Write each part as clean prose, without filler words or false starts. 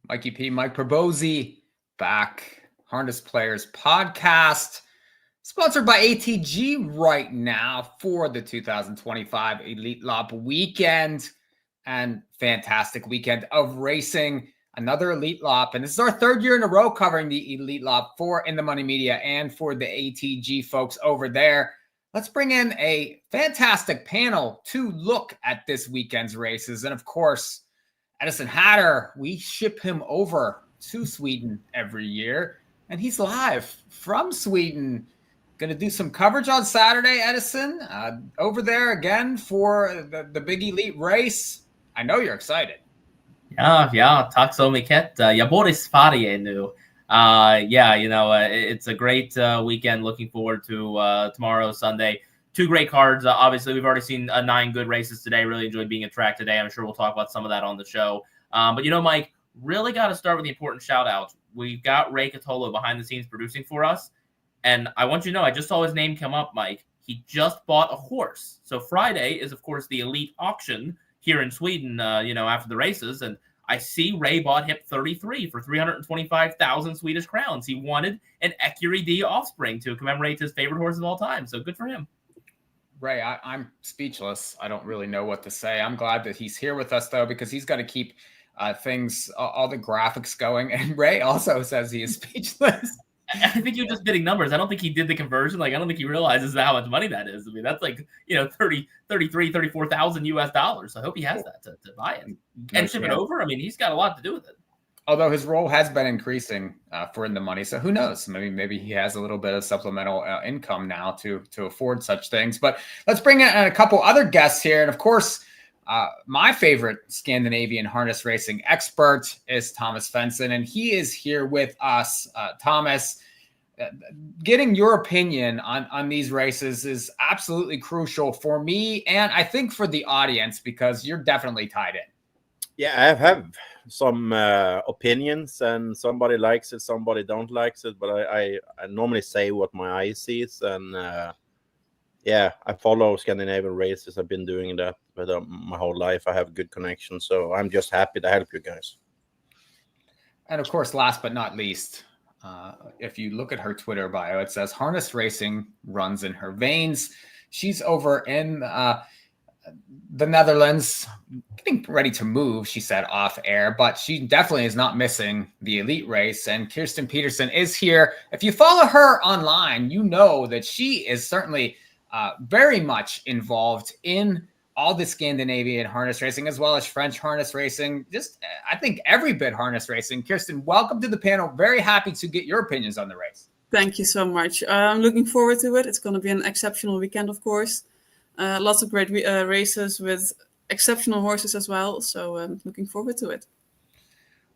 Mikey P, Mike Probozzi, back. Harness Players Podcast, sponsored by ATG right now for the 2025 Elitlopp weekend. And fantastic weekend of racing. Another Elitlopp. And this is our third year in a row covering the Elitlopp for In the Money Media and for the ATG folks over there. Let's bring in a fantastic panel to look at this weekend's races. And of course, Edison Hatter, we ship him over to Sweden every year, and he's live from Sweden. Going to do some coverage on Saturday, Edison, over there again for the big elite race. I know you're excited. Ja, tack så mycket. Jag bor I Sverige nu. It's a great weekend. Looking forward to tomorrow, Sunday. Two great cards. Obviously, we've already seen 9 good races today. Really enjoyed being at track today. I'm sure we'll talk about some of that on the show. But Mike, really got to start with the important shout outs. We've got Ray Catolo behind the scenes producing for us. And I want you to know, I just saw his name come up, Mike. He just bought a horse. So Friday is, of course, the elite auction here in Sweden, after the races. And I see Ray bought Hip 33 for 325,000 Swedish crowns. He wanted an Ecurie D offspring to commemorate his favorite horse of all time. So good for him. Ray, I'm speechless. I don't really know what to say. I'm glad that he's here with us, though, because he's got to keep things, all the graphics going. And Ray also says he is speechless. I think you're just bidding numbers. I don't think he did the conversion. I don't think he realizes how much money that is. I mean, that's like, 34,000 US dollars. I hope he has that to buy it and ship it over. I mean, he's got a lot to do with it. Although his role has been increasing for In the Money. So who knows? Maybe he has a little bit of supplemental income now to afford such things. But let's bring in a couple other guests here. And of course, my favorite Scandinavian harness racing expert is Thomas Svensen, and he is here with us. Thomas, getting your opinion on these races is absolutely crucial for me, and I think for the audience, because you're definitely tied in. Yeah, I have some opinions, and somebody likes it, somebody don't likes it, but I normally say what my eye sees, and I follow Scandinavian races. I've been doing that my whole life. I have a good connection, so I'm just happy to help you guys. And of course, last but not least, if you look at her Twitter bio, it says harness racing runs in her veins. She's over in the Netherlands, getting ready to move, she said off air, but she definitely is not missing the elite race. And Kirsten Petersen is here. If you follow her online, you know that she is certainly very much involved in all the Scandinavian harness racing, as well as French harness racing. Just, I think, every bit harness racing. Kirsten, welcome to the panel. Very happy to get your opinions on the race. Thank you so much. I'm looking forward to it. It's going to be an exceptional weekend, of course. Lots of great races with exceptional horses as well. So I'm looking forward to it.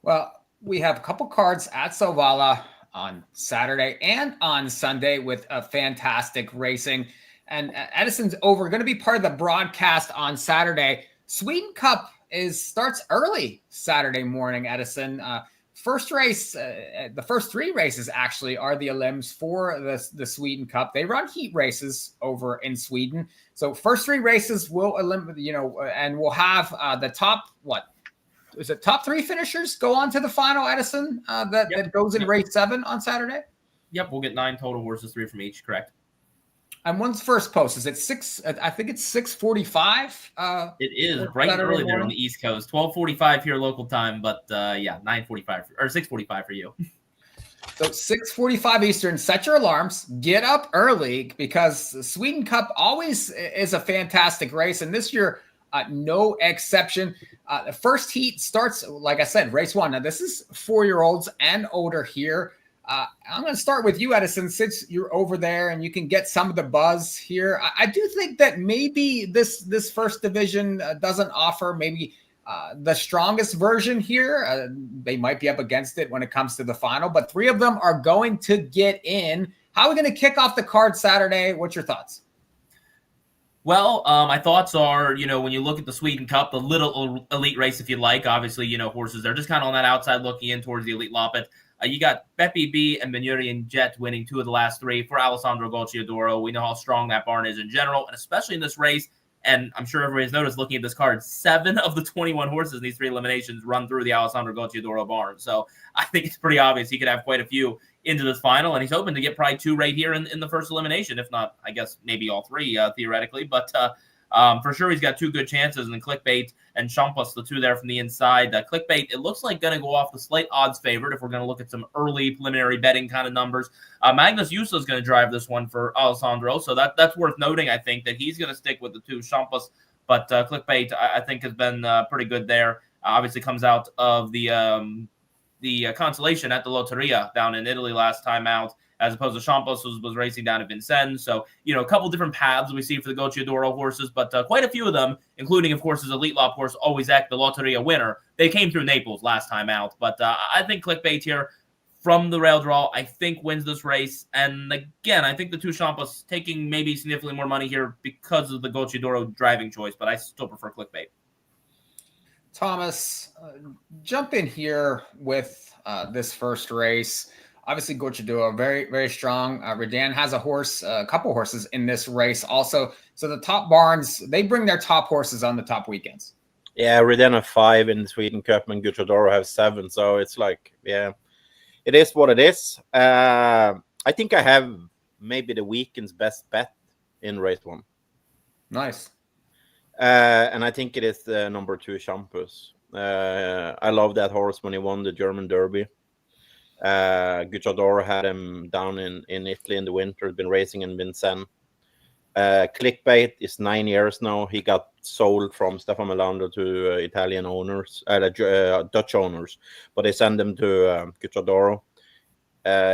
Well, we have a couple cards at Solvalla on Saturday and on Sunday with a fantastic racing. And Edison's over, going to be part of the broadcast on Saturday. Sweden Cup starts early Saturday morning, Edison. First race, the first 3 races actually are the elims for the Sweden Cup. They run heat races over in Sweden. So first 3 races will and we'll have the top, top 3 finishers go on to the final, Edison, that goes in race 7 on Saturday? Yep, we'll get 9 total horses, 3 from each, correct. And when's first post? Is it 6? I think it's 6:45. It is bright and early there on the East Coast. 12:45 here local time, but 9:45 or 6:45 for you. So 6:45 Eastern. Set your alarms. Get up early because the Sweden Cup always is a fantastic race, and this year no exception. The first heat starts, like I said, race 1. Now this is 4-year-olds and older here. I'm going to start with you, Edison, since you're over there and you can get some of the buzz here. I do think that maybe this first division doesn't offer maybe the strongest version here. They might be up against it when it comes to the final, but 3 of them are going to get in. How are we going to kick off the card Saturday? What's your thoughts? Well, my thoughts are, when you look at the Sweden Cup, the little elite race, if you like, obviously, horses, they're just kind of on that outside looking in towards the Elitloppet. You got Beppe B and Benurian Jet winning 2 of the last 3 for Alessandro Gocciadoro. We know how strong that barn is in general, and especially in this race. And I'm sure everybody's noticed looking at this card, 7 of the 21 horses in these 3 eliminations run through the Alessandro Gocciadoro barn. So I think it's pretty obvious he could have quite a few into this final, and he's hoping to get probably 2 right here in the first elimination, if not, I guess, maybe all 3 theoretically. But for sure, he's got 2 good chances, and then Clickbait and Champus, the 2 there from the inside. Clickbait, it looks like going to go off the slight odds favorite if we're going to look at some early preliminary betting kind of numbers. Magnus Jusa is going to drive this one for Alessandro, so that's worth noting, I think, that he's going to stick with the 2 Champus. But Clickbait, I think, has been pretty good there. Obviously comes out of the consolation at the Lotteria down in Italy last time out, as opposed to Champus was racing down at Vincennes. So, a couple different paths we see for the Gocciadoro horses, but quite a few of them, including, of course, his Elitlopp horse, Always Act, the Lotteria winner. They came through Naples last time out. But I think Clickbait here from the rail draw, I think, wins this race. And again, I think the 2 Champus taking maybe significantly more money here because of the Gocciadoro driving choice, but I still prefer Clickbait. Thomas, jump in here with this first race. Obviously, Gocciadoro, very, very strong. Redan has a couple horses in this race also. So the top barns, they bring their top horses on the top weekends. Yeah, Redan have 5 in the Sweden Cup and Gocciadoro have 7. So it's like, yeah, it is what it is. I think I have maybe the weekend's best bet in race 1. Nice. And I think it is the number 2 Champus. I love that horse when he won the German Derby. Gocciadoro had him down in Italy in the winter, been racing in Vincennes. Clickbait is 9 years now. He got sold from Stefan Melander to Italian owners, Dutch owners, but they send him to Gocciadoro.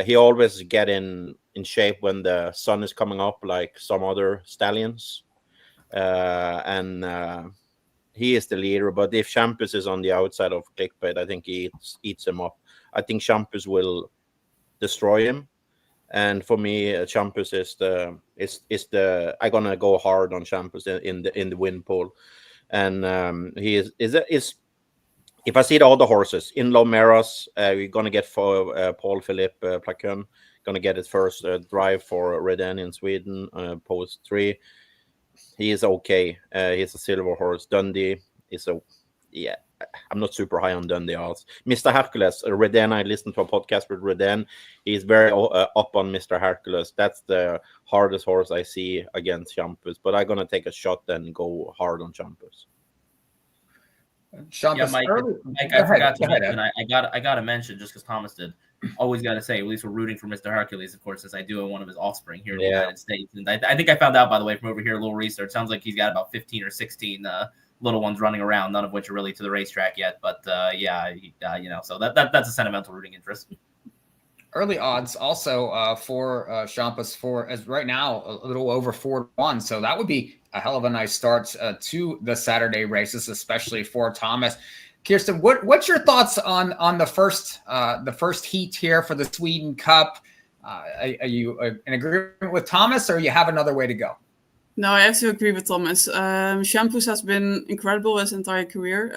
He always get in shape when the sun is coming up, like some other stallions. And he is the leader. But if Champus is on the outside of Clickbait, I think he eats him up. I think Champus will destroy him. And for me, Champus is the I'm gonna go hard on Champus in the win pool. And he is if I see the other horses in Lomeras, we're gonna get for Paul Philippe Placun, gonna get his first drive for Redan in Sweden, post 3. He is okay. He's a silver horse. Dundee is I'm not super high on Dundee odds. Mr. Hercules, Redan, I listened to a podcast with Redan. He's very up on Mr. Hercules. That's the hardest horse I see against Champus. But I'm going to take a shot and go hard on Champus. Yeah, Mike, I forgot to mention, I got to mention, just because Thomas did, always got to say, at least we're rooting for Mr. Hercules, of course, as I do in one of his offspring here in the United States. And I think I found out, by the way, from over here, a little research. Sounds like he's got about 15 or 16 little ones running around, none of which are really to the racetrack yet. But so that's a sentimental rooting interest. Early odds also for Champus for as right now a little over 4-1. So that would be a hell of a nice start to the Saturday races, especially for Thomas. Kirsten, what's your thoughts on the first heat here for the Sweden Cup? Are you in agreement with Thomas, or you have another way to go? No, I have to agree with Thomas. Champus has been incredible his entire career.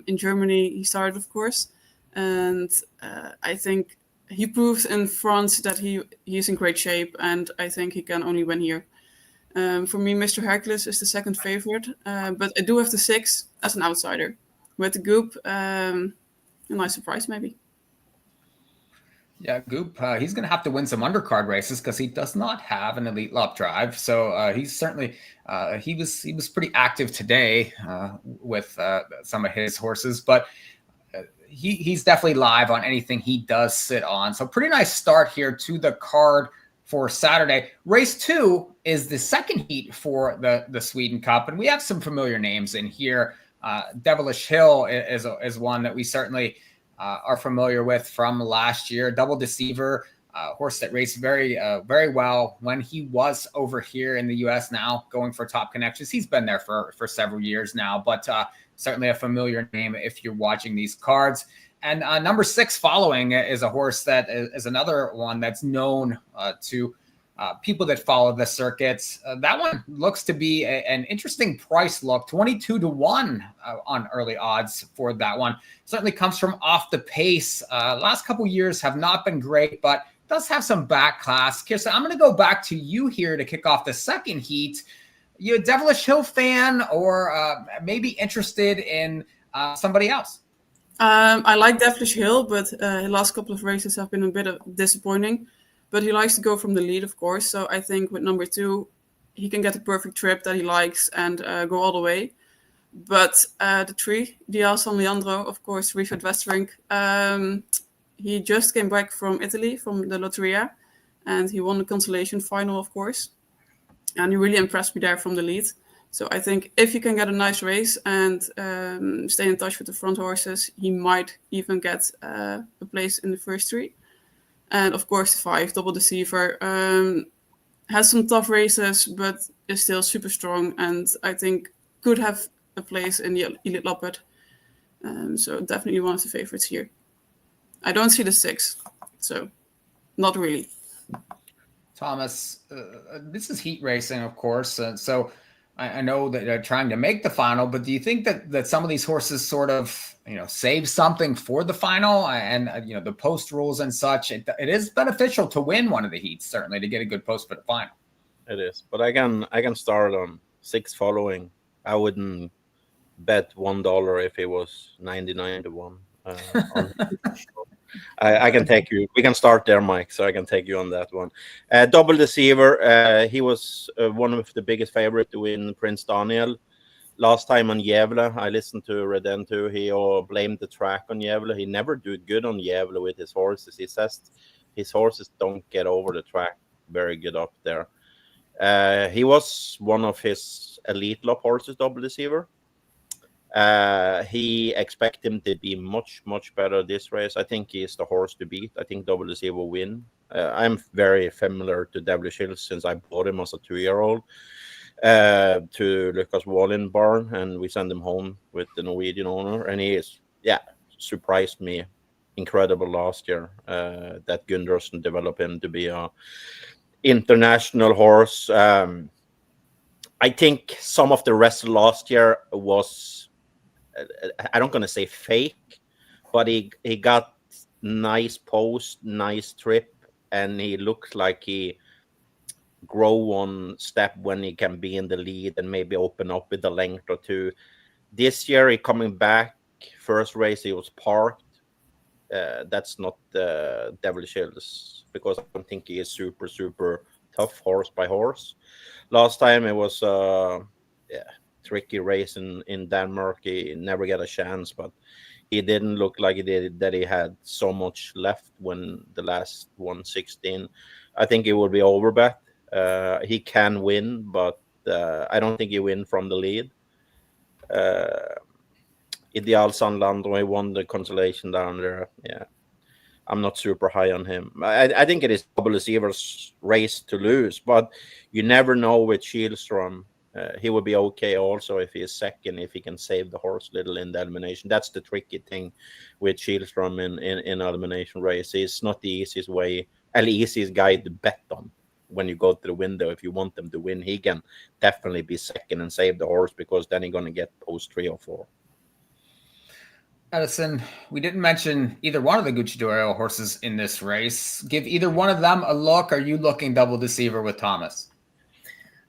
In Germany, he started, of course. And I think he proved in France that he's in great shape. And I think he can only win here. For me, Mr. Hercules is the second favorite. But I do have the 6 as an outsider. With the Goop, a nice surprise maybe. Yeah, Goop, he's going to have to win some undercard races because he does not have an Elitlopp drive. So he's certainly he was pretty active today with some of his horses, but he's definitely live on anything he does sit on. So pretty nice start here to the card for Saturday. Race 2 is the second heat for the Sweden Cup, and we have some familiar names in here. Devilish Hill is one that we certainly are familiar with from last year. Double Deceiver, horse that raced very well when he was over here in the U.S. now, going for Top Connections. He's been there for several years now, but certainly a familiar name if you're watching these cards. And number 6 following is a horse that is another one that's known to people that follow the circuits. That one looks to be an interesting price look, 22-1 on early odds for that one. Certainly comes from Off the Pace. Last couple years have not been great, but does have some back class. Kirsten, I'm going to go back to you here to kick off the second heat. You a Devilish Hill fan, or maybe interested in somebody else? I like Devilish Hill, but his last couple of races have been a bit disappointing. But he likes to go from the lead, of course. So I think with number 2, he can get a perfect trip that he likes and go all the way. But the 3, Ideal San Leandro, of course, Richard Westerink, he just came back from Italy, from the Lotteria, and he won the consolation final, of course. And he really impressed me there from the lead. So I think if you can get a nice race and stay in touch with the front horses, he might even get a place in the first 3. And of course, 5, Double Deceiver, has some tough races, but is still super strong, and I think could have a place in the Elitloppet. So definitely one of the favorites here. I don't see the 6, so not really. Thomas, this is heat racing, of course. So I know that they're trying to make the final, but do you think that some of these horses sort of, save something for the final and, the post rules and such? It is beneficial to win one of the heats, certainly, to get a good post for the final. It is, but I can start on 6 following. I wouldn't bet $1 if it was 99 to 1. I can take you. We can start there, Mike. So I can take you on that one. Double Deceiver. He was one of the biggest favorite to win Prince Daniel last time on Gävle. I listened to Redento. He blamed the track on Gävle. He never did good on Gävle with his horses. He says his horses don't get over the track very good up there. He was one of his Elitlopp horses, Double Deceiver. He expect him to be much better this race. I think he is the horse to beat. I think Double Deceiver will win. I'm very familiar to Devilish Hill since I bought him as a 2-year-old to Lucas Wallin barn, and we sent him home with the Norwegian owner, and he is surprised me incredible last year that Gundersen developed him to be a international horse. I think some of the rest last year was, I don't gonna say fake, but he got nice post, nice trip, and he looks like he grow one step when he can be in the lead and maybe open up with a length or 2. This year he coming back. First race he was parked. That's not Devilish Hills, because I don't think he is super tough horse by horse. Last time it was tricky race in Denmark. He never got a chance, but he didn't look like that he had so much left when the last 116. I think it will be over bet. He can win, but I don't think he win from the lead. Ideal San Leandro, he won the consolation down there. Yeah, I'm not super high on him. I think it is Double Deceiver's race to lose, but you never know with Kihlström. He would be okay also if he is second, if he can save the horse little in the elimination. That's the tricky thing with Kihlström in elimination race. It's not the easiest way, the easiest guy to bet on when you go to the window. If you want them to win, he can definitely be second and save the horse, because then he's going to get post 3 or 4. Edison, we didn't mention either one of the Gocciadoro horses in this race. Give either one of them a look. Are you looking Double Deceiver with Thomas?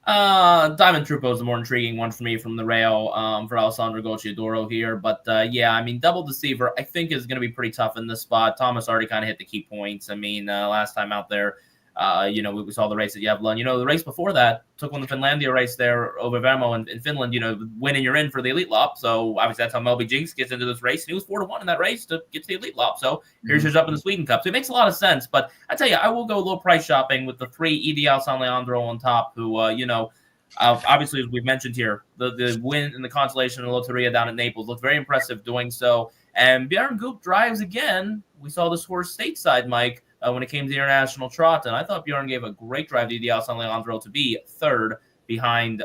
Diamond Troopo is the more intriguing one for me from the rail for Alessandro Gocciadoro here. But Double Deceiver I think is going to be pretty tough in this spot. Thomas already kind of hit the key points. Last time out there, we saw the race at Gävle. The race before that took on the Finlandia race there over Vermo in Finland. Winning you're in for the Elitlopp. So obviously that's how Melby Jinks gets into this race. And he was 4-1 in that race to get to the Elitlopp. So here's yours up in the Sweden Cup. So it makes a lot of sense. But I tell you, I will go low price shopping with the 3 Ideal San Leandro on top, who obviously, as we've mentioned here, the win in the consolation in the Lotteria down at Naples looked very impressive doing so. And Björn Goop drives again. We saw this horse stateside, Mike, when it came to the International Trot, and I thought Björn gave a great drive to Ideal San Leandro to be third behind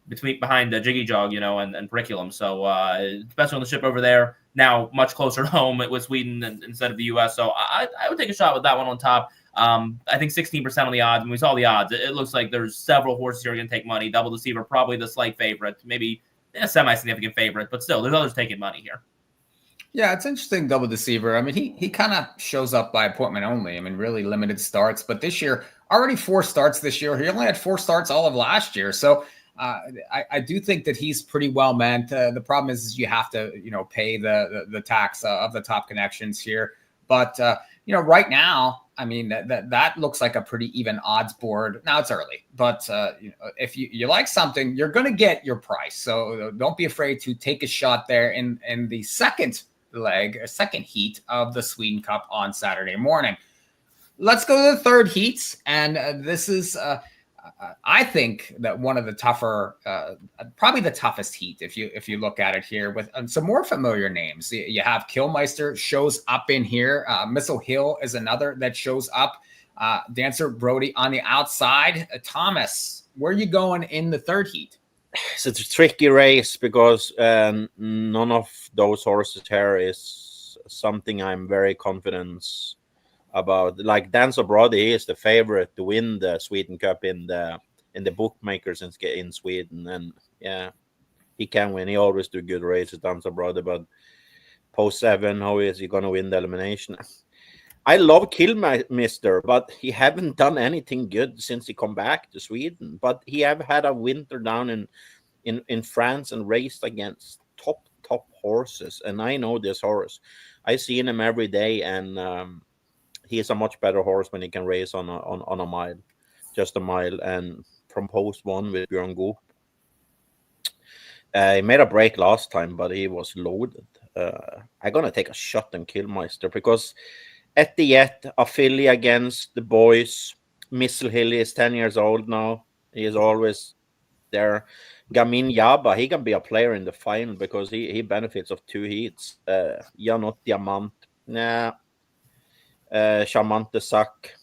Jiggy Jog, and Periculum. So especially on the ship over there, now much closer to home with Sweden instead of the U.S. So I would take a shot with that one on top. I think 16% on the odds. When we saw the odds, it looks like there's several horses here going to take money. Double Deceiver, probably the slight favorite, maybe a semi-significant favorite, but still, there's others taking money here. Yeah, it's interesting, Double Deceiver. He kind of shows up by appointment only. Really limited starts. But this year, already 4 starts this year. He only had 4 starts all of last year. So I do think that he's pretty well meant. The problem is you have to, pay the tax of the top connections here. But, right now, I mean, that looks like a pretty even odds board. Now it's early, but if you like something, you're going to get your price. So don't be afraid to take a shot there in the second heat of the Sweden Cup on Saturday morning. Let's go to the third heat. And this is, I think that one of the tougher, probably the toughest heat, if you look at it here, with some more familiar names. You have Kilmeister shows up in here. Missile Hill is another that shows up. Dancer Brody on the outside. Thomas, where are you going in the third heat? It's a tricky race because none of those horses here is something I'm very confident about. Like Dancer Brody is the favorite to win the Sweden Cup in the bookmakers in Sweden, and yeah, he can win. He always do good races, Dancer Brody. But post 7, how is he going to win the elimination? I love Kilmeister, but he haven't done anything good since he come back to Sweden. But he have had a winter down in France and raced against top horses, and I know this horse. I see him every day, and he is a much better horse when he can race on a mile, just a mile. And from post 1 with Björn Goop, he made a break last time, but he was loaded. I'm gonna take a shot on Kilmeister because at the a filly against the boys. Missile Hill is 10 years old now. He is always there. Gamin Yaba, he can be a player in the final because he benefits of 2 heats. Janot Diamant, Charmante Sack,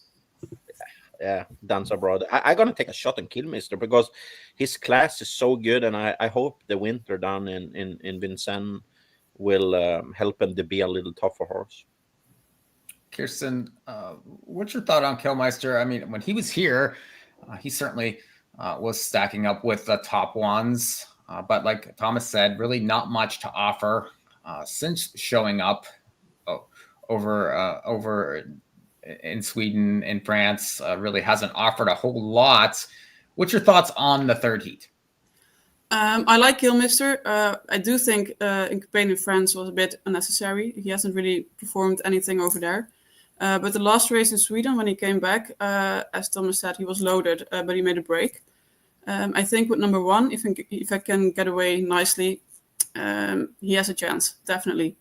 Dancer Brother. I'm gonna take a shot on Kilmeister because his class is so good, and I hope the winter down in Vincennes will help him to be a little tougher horse. Kirsten, what's your thought on Kilmeister? I mean, when he was here, he certainly was stacking up with the top ones, but like Thomas said, really not much to offer since showing up over in Sweden, in France. Really hasn't offered a whole lot. What's your thoughts on the third heat? I like Kilmeister. I do think Incapane in France was a bit unnecessary. He hasn't really performed anything over there. But the last race in Sweden, when he came back, as Thomas said, he was loaded, but he made a break. I think with number 1, if I can get away nicely, he has a chance, definitely.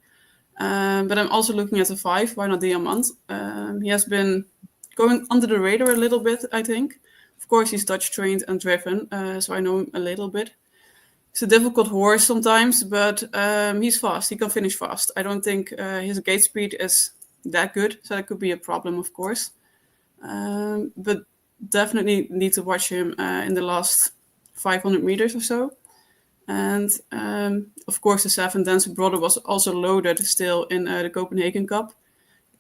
But I'm also looking at the 5, why not Diamant? He has been going under the radar a little bit, I think. Of course, he's Dutch trained and driven, so I know him a little bit. He's a difficult horse sometimes, but he's fast. He can finish fast. I don't think his gate speed is that good, so that could be a problem, of course. But definitely need to watch him in the last 500 meters or so. And of course, the 7 Dancer Brother was also loaded still in the Copenhagen Cup.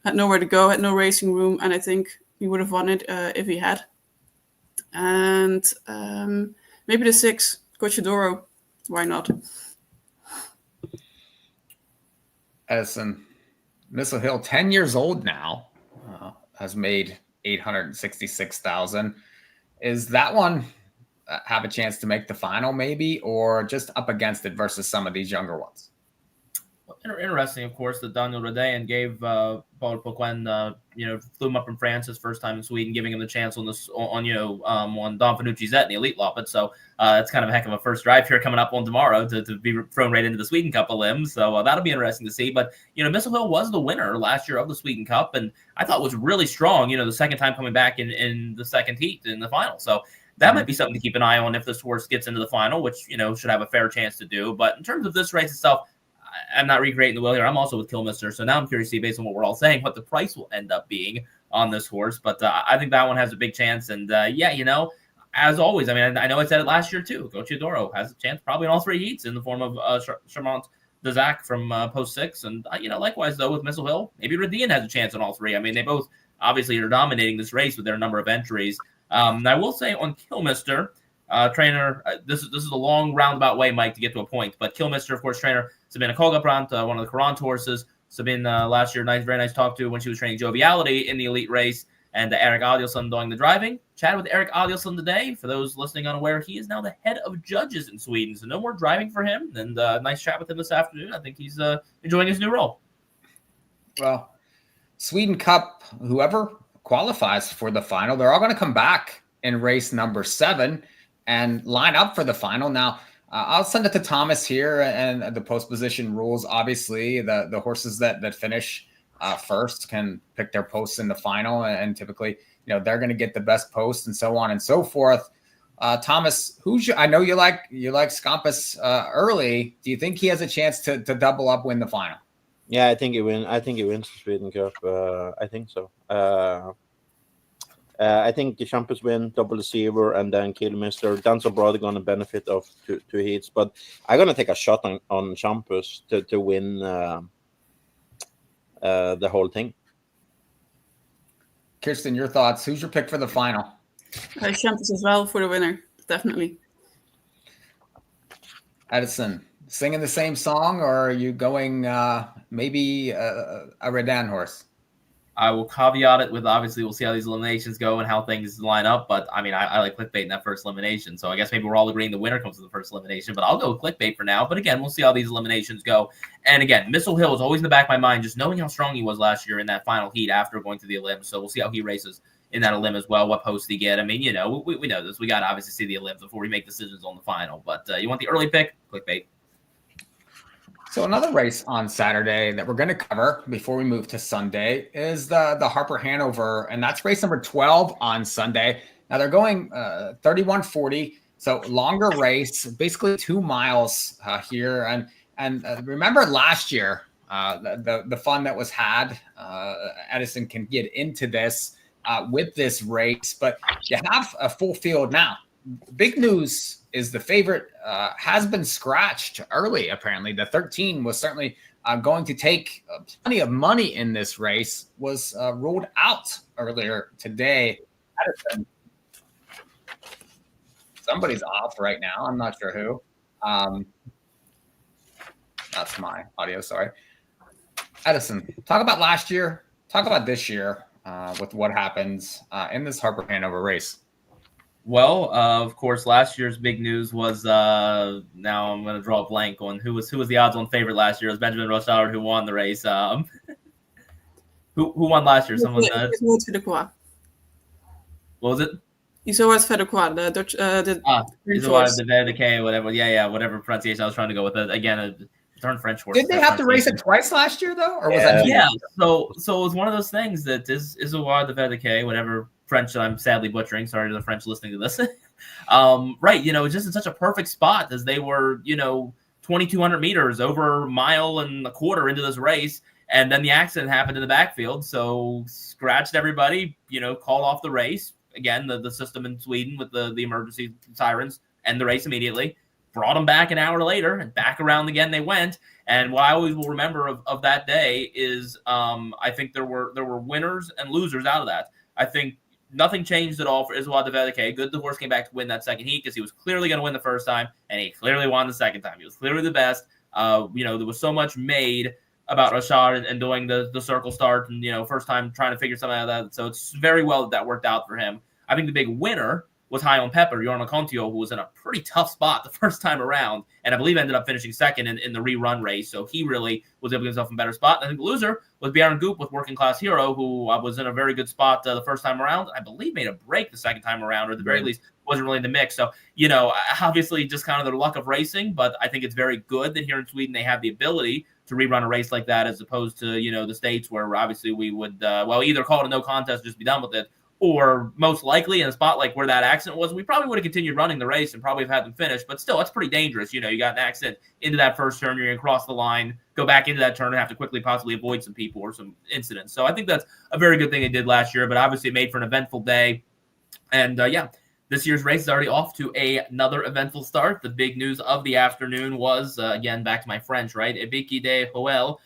Had nowhere to go, had no racing room, and I think he would have won it if he had. And maybe the 6, Cochadoro. Why not? Edison, Missile Hill, 10 years old now, has made 866,000. Is that one have a chance to make the final, maybe, or just up against it versus some of these younger ones? Well, interesting, of course, that Daniel Rodayen gave Paul Poquin, flew him up from France his first time in Sweden, giving him the chance on Don Fanucci's in the Elitloppet. So it's kind of a heck of a first drive here coming up on tomorrow to be thrown right into the Sweden Cup of limbs. So that'll be interesting to see. But, Missile Hill was the winner last year of the Sweden Cup, and I thought was really strong, the second time coming back in the second heat in the final. So that might be something to keep an eye on if this horse gets into the final, which, should have a fair chance to do. But in terms of this race itself, I'm not recreating the wheel here. I'm also with Kilmeister. So now I'm curious to see, based on what we're all saying, what the price will end up being on this horse. But I think that one has a big chance. And as always, I mean, I know I said it last year too. Cochadoro has a chance probably in all 3 heats in the form of Charmant Dezac from post 6. And, likewise, though, with Missile Hill, maybe Rodayen has a chance in all 3. I mean, they both obviously are dominating this race with their number of entries. And I will say on Kilmeister, trainer, this is a long roundabout way, Mike, to get to a point. But Kilmeister, of course, trainer Sabine Kolgabrant, one of the Courant horses. Sabine last year, very nice talk to when she was training Joviality in the elite race. and Erik Adielsson doing the driving. Chatted with Erik Adielsson today. For those listening unaware, he is now the head of judges in Sweden, so no more driving for him. And nice chat with him this afternoon. I think he's enjoying his new role. Well, Sweden Cup, whoever qualifies for the final, they're all going to come back in race number 7 and line up for the final. Now, I'll send it to Thomas here, and the post position rules. Obviously, the horses that finish first can pick their posts in the final, and typically, they're going to get the best post, and so on and so forth. Thomas, I know you like Skampas early. Do you think he has a chance to double up, win the final? Yeah, I think he wins the Sweden Cup. I think so. I think the Champions win, double receiver, and then Killmister. Dance abroad are going to benefit of two heats, but I'm going to take a shot on Champions to win the whole thing. Kirsten, your thoughts? Who's your pick for the final? Champions as well for the winner, definitely. Edison, singing the same song, or are you going maybe a Redan horse? I will caveat it with, obviously, we'll see how these eliminations go and how things line up. But, I mean, I like clickbait in that first elimination. So I guess maybe we're all agreeing the winner comes in the first elimination. But I'll go with clickbait for now. But, again, we'll see how these eliminations go. And, again, Missile Hill is always in the back of my mind, just knowing how strong he was last year in that final heat after going to the elim. So we'll see how he races in that elim as well, what post he get. I mean, we know this. We got to obviously see the elims before we make decisions on the final. But you want the early pick? Clickbait. So another race on Saturday that we're going to cover before we move to Sunday is the Harper Hanover, and that's race number 12 on Sunday. Now they're going 31:40, so longer race, basically 2 miles here. And remember last year, the fun that was had. Edison can get into this with this race, but you have a full field now. Big news is the favorite has been scratched early, apparently. The 13 was certainly going to take plenty of money in this race, was ruled out earlier today. Edison. Somebody's off right now. I'm not sure who. That's my audio, sorry. Edison, talk about last year. Talk about this year with what happens in this Harper Hanover race. Well, of course, last year's big news was now I'm going to draw a blank on who was the odds-on favorite last year. It was Benjamin Rochard who won the race. Who won last year? Someone said. What was it? Isoas Fedekwa, the Dutch. Isoas de Verdeke, whatever. Yeah, whatever pronunciation I was trying to go with. Again, a turned French horse. Did they have to race it twice last year though, or was that? Yeah. So it was one of those things that Isoas de Verdeke, whatever French that I'm sadly butchering. Sorry to the French listening to this. Right, just in such a perfect spot as they were, 2,200 meters, over a mile and a quarter into this race, and then the accident happened in the backfield. So scratched everybody, called off the race. Again, the system in Sweden with the emergency sirens, end the race immediately. Brought them back an hour later, and back around again they went. And what I always will remember of that day is I think there were winners and losers out of that. I think nothing changed at all for Isoas de Verdeke. Good, the horse came back to win that second heat because he was clearly going to win the first time, and he clearly won the second time. He was clearly the best. There was so much made about Rochard and doing the circle start and, first time trying to figure something out of that. So it's very well that worked out for him. I think the big winner was High on Pepper, Jorma Kontio, who was in a pretty tough spot the first time around, and I believe ended up finishing second in the rerun race. So he really was able to get himself in a better spot. And I think the loser was Bjorn Goop with Working Class Hero, who was in a very good spot the first time around. I believe made a break the second time around, or at the very least wasn't really in the mix. So, obviously just kind of the luck of racing, but I think it's very good that here in Sweden they have the ability to rerun a race like that, as opposed to, the States where obviously we would, either call it a no contest, just be done with it, or most likely in a spot like where that accident was, we probably would have continued running the race and probably have had them finish. But still, that's pretty dangerous. You got an accident into that first turn, you're going to cross the line, go back into that turn, and have to quickly possibly avoid some people or some incidents. So I think that's a very good thing they did last year, but obviously it made for an eventful day. And this year's race is already off to another eventful start. The big news of the afternoon was, again, back to my French, right? Ebiki de Hoel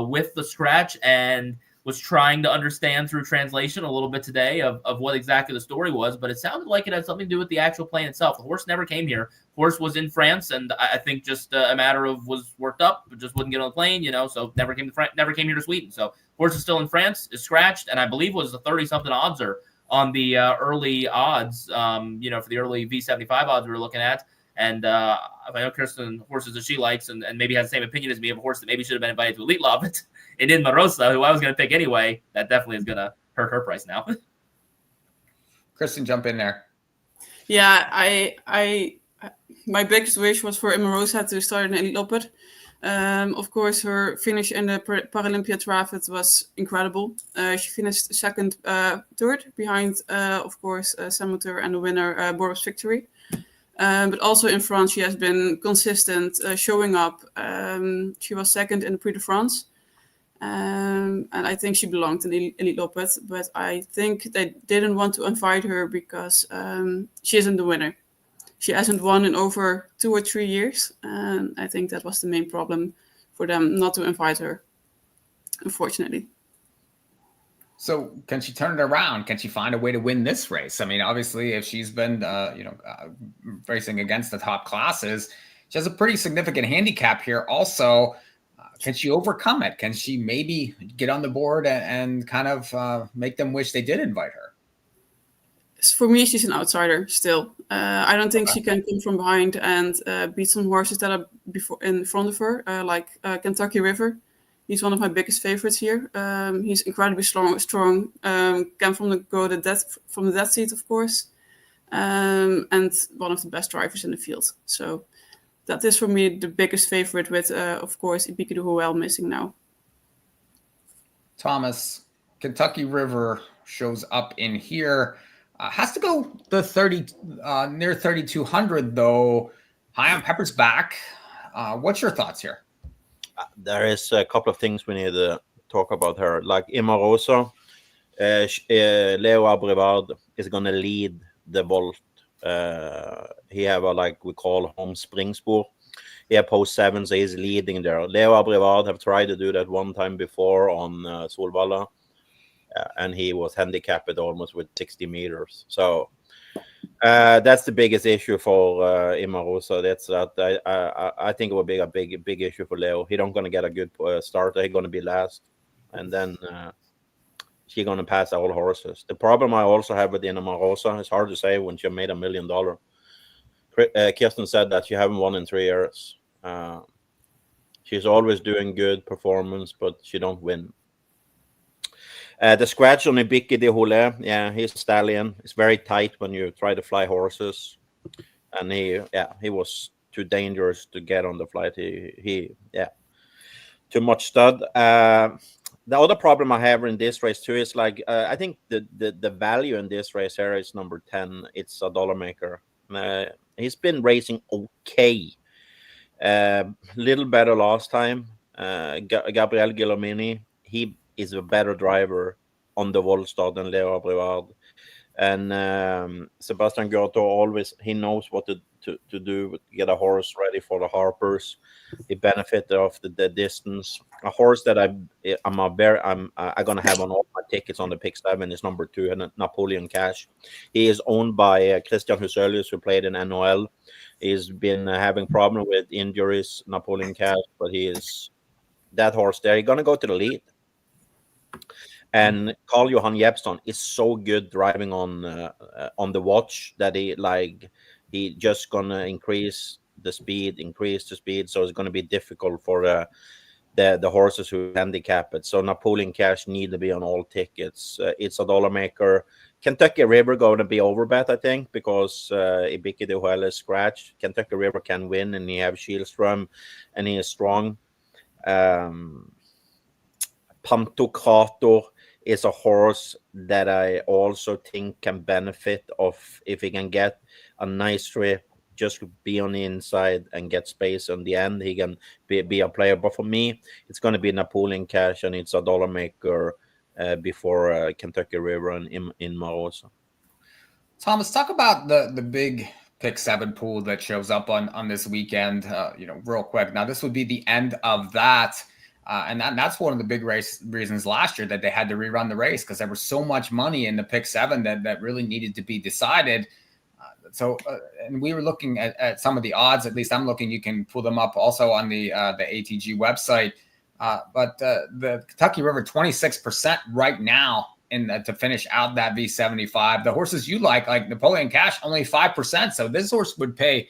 with the scratch. And was trying to understand through translation a little bit today of what exactly the story was, but it sounded like it had something to do with the actual plane itself. The horse never came here. Horse was in France, and I think just a matter of was worked up, but just wouldn't get on the plane, so never came here to Sweden. So horse is still in France, is scratched, and I believe was a 30-something oddser on the early odds, for the early V75 odds we were looking at. And I know Kirsten horses that she likes and maybe has the same opinion as me of a horse that maybe should have been invited to Elitloppet and in Marosa, who I was going to pick anyway. That definitely is going to hurt her price now. Kirsten, jump in there. Yeah, my biggest wish was for Marosa to start in Elitloppet. Of course, her finish in the Paralympia Triathlon was incredible. She finished third behind, of course, Samuter and the winner, Boris Victory. But also in France, she has been consistent, showing up. She was second in the Prix de France. And I think she belonged in Elitloppet. But I think they didn't want to invite her because she isn't the winner. She hasn't won in over 2 or 3 years. And I think that was the main problem for them not to invite her, unfortunately. So can she turn it around? Can she find a way to win this race? I mean, obviously, if she's been, racing against the top classes, she has a pretty significant handicap here. Also, can she overcome it? Can she maybe get on the board and kind of make them wish they did invite her? For me, she's an outsider still. I don't think she can come from behind and beat some horses that are in front of her, like Kentucky River. He's one of my biggest favorites here. He's incredibly strong. Came from the death seat, of course, and one of the best drivers in the field. So that is for me the biggest favorite. With of course Ibiki de Huel missing now. Thomas, Kentucky River shows up in here. Has to go the near 3,200 though. Hi, Pepper's back. What's your thoughts here? There is a couple of things we need to talk about her. Like Imarosa, Leo Abrivard is going to lead the Volt. He have a, like we call, home spring spoor. He have post 7, so he's leading there. Leo Abrivard have tried to do that one time before on Solvalla, and he was handicapped almost with 60 meters. So that's the biggest issue for Imarosa. That's that. I think it will be a big issue for Leo. He don't going to get a good start. He's going to be last, and then she's going to pass all horses. The problem I also have with Imarosa, it's hard to say when she made $1 million. Kirsten said that she haven't won in 3 years. She's always doing good performance, but she don't win. The scratch on Ibiki de Huel, yeah, he's a stallion. It's very tight when you try to fly horses, and he was too dangerous to get on the flight. He too much stud. The other problem I have in this race too is like I think the value in this race here is number 10. It's a dollar maker. He's been racing okay, little better last time. Gabriel Guillomini, he is a better driver on the Volstad than Leo Abrivard. And Sebastian Goethe always, he knows what to do to get a horse ready for the Harpers. He benefited of the distance. A horse that I'm gonna have on all my tickets on the pick 7 is number 2, and Napoleon Cash. He is owned by Christian Huselius, who played in NOL. He's been having problem with injuries, Napoleon Cash, but he is that horse there. He's gonna go to the lead. And Carl Johan Jeppsson is so good driving on the watch that he just gonna increase the speed. So it's gonna be difficult for the horses who handicap it. So Napoleon Cash need to be on all tickets. It's a dollar maker. Kentucky River going to be overbet, I think, because Ibiki de Huel is scratched. Kentucky River can win, and he have Shielström, and he is strong. Pantokrator is a horse that I also think can benefit of if he can get a nice trip, just be on the inside and get space on the end. He can be a player. But for me, it's going to be Napoleon Cash, and it's a dollar maker before Kentucky River and in Marosa. Thomas, talk about the big pick 7 pool that shows up on this weekend, real quick. Now, this would be the end of that. And that's one of the big reasons last year that they had to rerun the race, because there was so much money in the pick 7 that really needed to be decided. And we were looking at some of the odds. At least I'm looking. You can pull them up also on the ATG website. But the Kentucky River 26% right now to finish out that V75. The horses you like Napoleon Cash, only 5%. So this horse would pay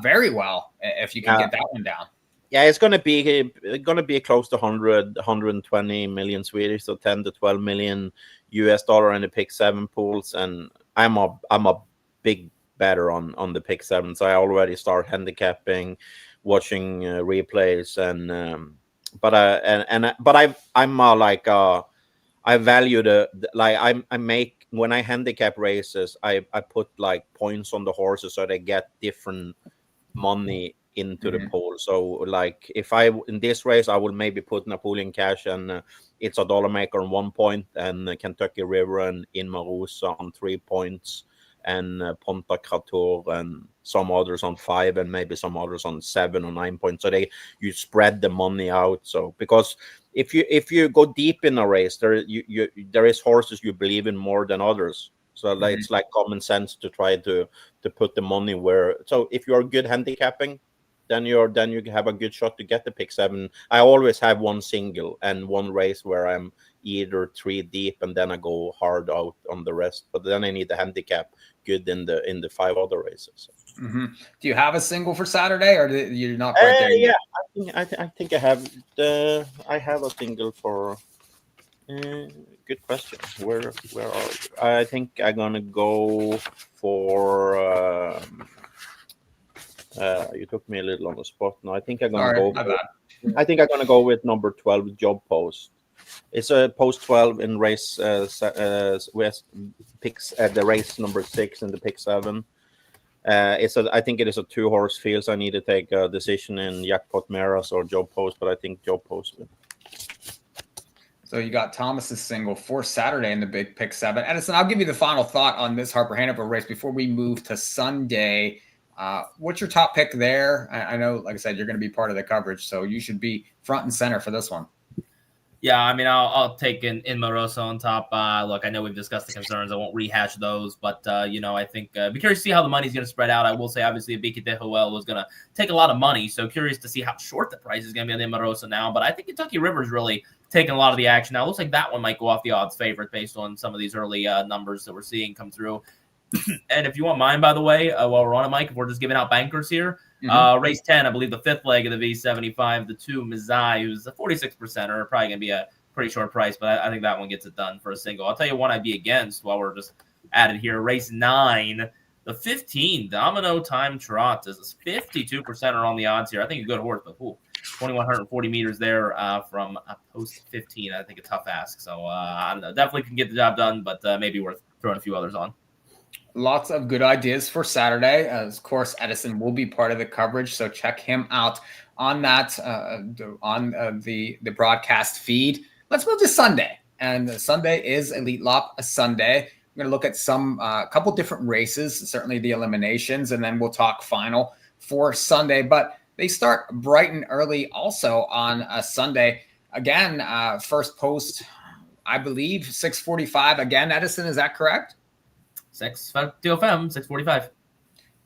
very well if you can get that one down. Yeah, it's going to be close to 120 million Swedish, so 10 to 12 million US dollar in the pick 7 pools, and I'm a big better on the pick 7, so I already start handicapping, watching replays, and I value I make, when I handicap races, I put like points on the horses so they get different money into the pool. So like if in this race I will maybe put Napoleon Cash and it's a dollar maker on 1 point, and Kentucky River and In Marusa on 3 points, and Ponta Krator and some others on 5, and maybe some others on 7 or 9 points. So you spread the money out. So because if you go deep in a race, there is horses you believe in more than others. So it's like common sense to try to put the money where. So if you're good handicapping, then you have a good shot to get the pick 7. I always have one single and one race where I'm either 3 deep, and then I go hard out on the rest. But then I need the handicap good in the 5 other races. Mm-hmm. Do you have a single for Saturday, or you're not quite there yet? Yeah, I think I have a single for. Good question. Where are you? I think I'm gonna go for. You took me a little on the spot. No, I think I'm gonna I think I'm gonna go with number 12, Job Post. It's a post 12 in race picks at the race number 6 in the pick 7. I think it is a 2-horse field, so I need to take a decision in Jackpot Meras or Job Post, but I think Job Post will. So you got Thomas's single for Saturday in the big pick 7. Edison, I'll give you the final thought on this Harper Hanover race before we move to Sunday. What's your top pick there? I know, like I said, you're going to be part of the coverage, so you should be front and center for this one. Yeah, I mean, I'll take in Marosa on top. Look, I know we've discussed the concerns. I won't rehash those, but, I think be curious to see how the money's going to spread out. I will say, obviously, Abike de Joel was going to take a lot of money, so curious to see how short the price is going to be on the Marosa now. But I think Kentucky River's really taking a lot of the action now. It looks like that one might go off the odds favorite based on some of these early numbers that we're seeing come through. And if you want mine, by the way, while we're on it, Mike, if we're just giving out bankers here, race 10, I believe the 5th leg of the V75, the 2 Mizai, who's a 46%, or probably going to be a pretty short price, but I think that one gets it done for a single. I'll tell you one I'd be against while we're just at it here. Race 9, the 15 Domino Time Trot is 52% are on the odds here. I think a good horse, but 2,140 meters there from post 15. I think a tough ask. So I don't know. Definitely can get the job done, but maybe worth throwing a few others on. Lots of good ideas for Saturday. Of course, Edison will be part of the coverage, so check him out on that on the broadcast feed. Let's move to Sunday, and Sunday is Elitlopp Sunday. We're going to look at some couple different races, certainly the eliminations, and then we'll talk final for Sunday. But they start bright and early also on a Sunday. Again, first post, I believe, 6:45. Again, Edison, is that correct? 6:45.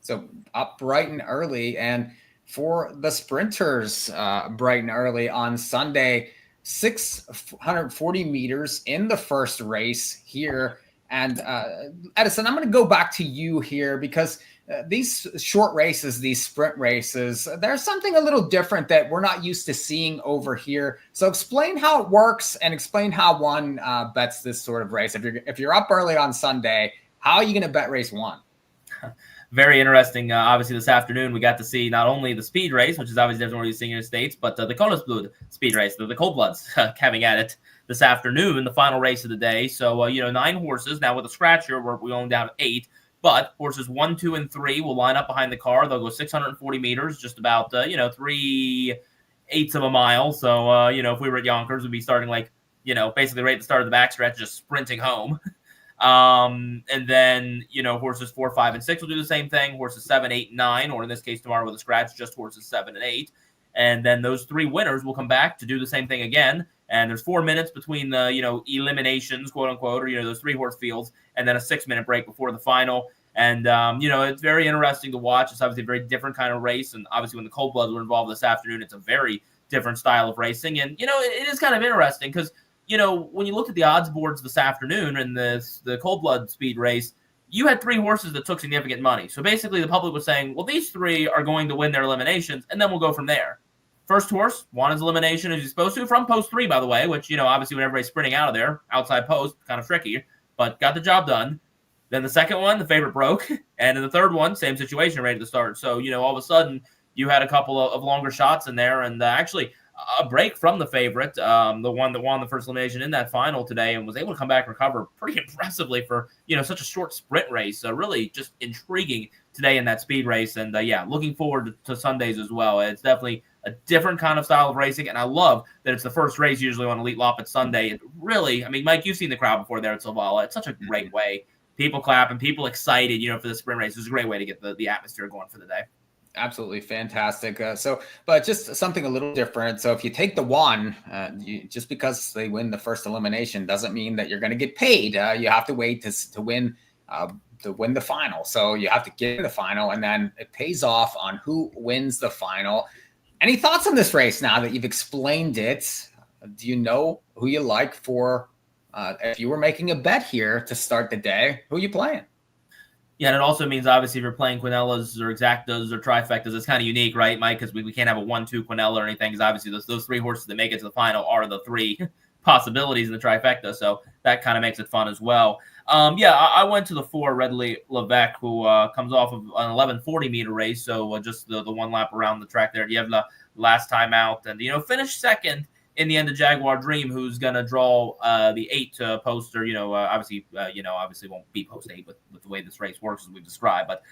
So up bright and early. And for the sprinters, bright and early on Sunday, 640 meters in the first race here. And Edison, I'm going to go back to you here because these short races, these sprint races, there's something a little different that we're not used to seeing over here. So explain how it works and explain how one bets this sort of race. If you're up early on Sunday, how are you going to bet race 1? Very interesting. Obviously, this afternoon, we got to see not only the speed race, which is obviously different from what you're seeing in the States, but the Koningsblood speed race, the Cold Bloods having at it this afternoon, the final race of the day. So, 9 horses. Now, with a scratch here, we're going down to 8. But horses 1, 2, and 3 will line up behind the car. They'll go 640 meters, just about, 3/8 of a mile. So, if we were at Yonkers, we'd be starting basically right at the start of the backstretch, just sprinting home. And then, horses 4, 5, and 6 will do the same thing. Horses 7, 8, and 9, or in this case tomorrow with a scratch, just horses 7 and 8. And then those 3 winners will come back to do the same thing again. And there's 4 minutes between the, eliminations, quote unquote, or, those 3-horse fields, and then a 6-minute break before the final. And, it's very interesting to watch. It's obviously a very different kind of race. And obviously when the Cold Bloods were involved this afternoon, it's a very different style of racing. And, it is kind of interesting because, when you looked at the odds boards this afternoon in the Cold Blood speed race, you had 3 horses that took significant money. So basically the public was saying, well, these 3 are going to win their eliminations, and then we'll go from there. First horse won his elimination as he's supposed to from post 3, by the way, which, obviously when everybody's sprinting out of there, outside post, kind of tricky, but got the job done. Then the second one, the favorite broke. And in the third one, same situation, ready to start. So, all of a sudden, you had a couple of longer shots in there, and actually a break from the favorite, the one that won the first elimination in that final today and was able to come back and recover pretty impressively for, such a short sprint race. So really just intriguing today in that speed race. And looking forward to Sundays as well. It's definitely a different kind of style of racing. And I love that it's the first race usually on Elitloppet Sunday. It really, Mike, you've seen the crowd before there at Solvalla. It's such a great way. People clapping, people excited, for the sprint race. It's a great way to get the atmosphere going for the day. Absolutely fantastic. But just something a little different. So if you take the one, just because they win the first elimination doesn't mean that you're going to get paid. You have to wait to win the final. So you have to get the final, and then it pays off on who wins the final. Any thoughts on this race now that you've explained it? Do you know who you like for? If you were making a bet here to start the day, who are you playing? Yeah, and it also means, obviously, if you're playing Quinellas or Exactas or Trifectas, it's kind of unique, right, Mike? Because we can't have a 1-2 Quinella or anything, because obviously those 3 horses that make it to the final are the 3 possibilities in the Trifecta, so that kind of makes it fun as well. I went to the 4 Redley Levesque, who comes off of an 1140-meter race, so just the one lap around the track there. Dievla last time out, and, finished second in the end of Jaguar Dream, who's going to draw the 8 poster, obviously won't be post 8 with the way this race works as we've described, but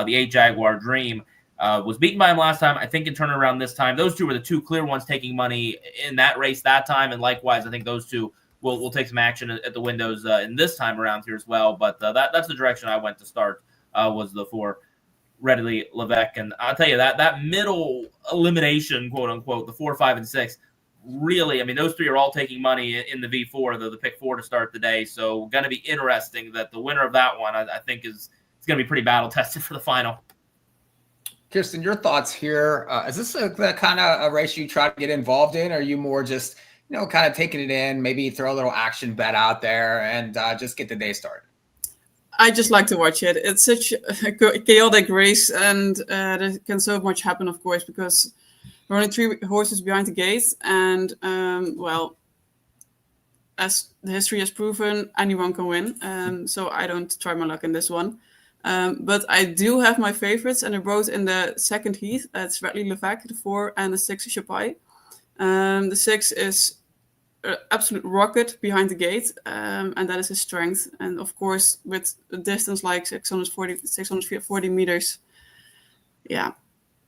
the 8 Jaguar Dream was beaten by him last time. I think in turning around this time, those 2 were the 2 clear ones taking money in that race that time, and likewise, I think those 2 will take some action at the windows in this time around here as well, but that's the direction I went to start, was the 4 Redley Levesque, and I'll tell you that middle elimination, quote unquote, the 4, 5, and 6, really, those 3 are all taking money in the V4, the pick 4 to start the day. So going to be interesting that the winner of that one, I think, is going to be pretty battle tested for the final. Kirsten, your thoughts here. Is this the kind of a race you try to get involved in? Or are you more just, kind of taking it in, maybe throw a little action bet out there and just get the day started? I just like to watch it. It's such a chaotic race, and there can so much happen, of course, because there are only 3 horses behind the gate, and as the history has proven, anyone can win. So I don't try my luck in this one. But I do have my favorites, and I wrote in the second heat. It's Redley Levesque, the 4, and the 6 Chapai. The 6 is an absolute rocket behind the gate, and that is his strength. And of course, with a distance like 640 meters,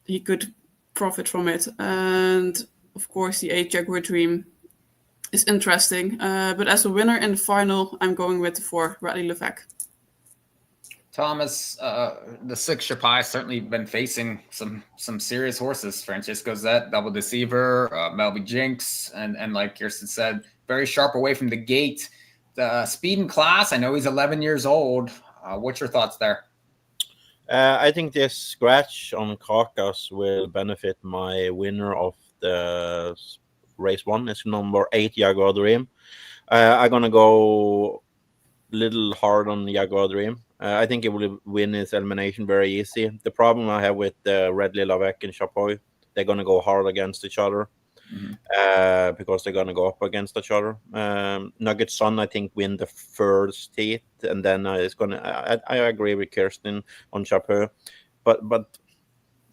he could profit from it. And of course the 8 Jaguar Dream is interesting, but as a winner in the final, I'm going with the 4 Redley Levesque. Thomas, the 6 Chapai certainly been facing some serious horses. Francisco Zet, Double Deceiver, Melby Jinx, and like Kirsten said, very sharp away from the gate. The speed and class, I know he's 11 years old. What's your thoughts there? I think this scratch on Carcass will benefit my winner of the race 1. It's number 8 Jaguar Dream. I'm gonna go little hard on Jaguar Dream. I think it will win his elimination very easy. The problem I have with Redley Levesque and Chapoy, they're gonna go hard against each other. Because they're going to go up against each other. Nugget Sun, I think, win the first heat, and then it's going to. I agree with Kirsten on Chapeau, but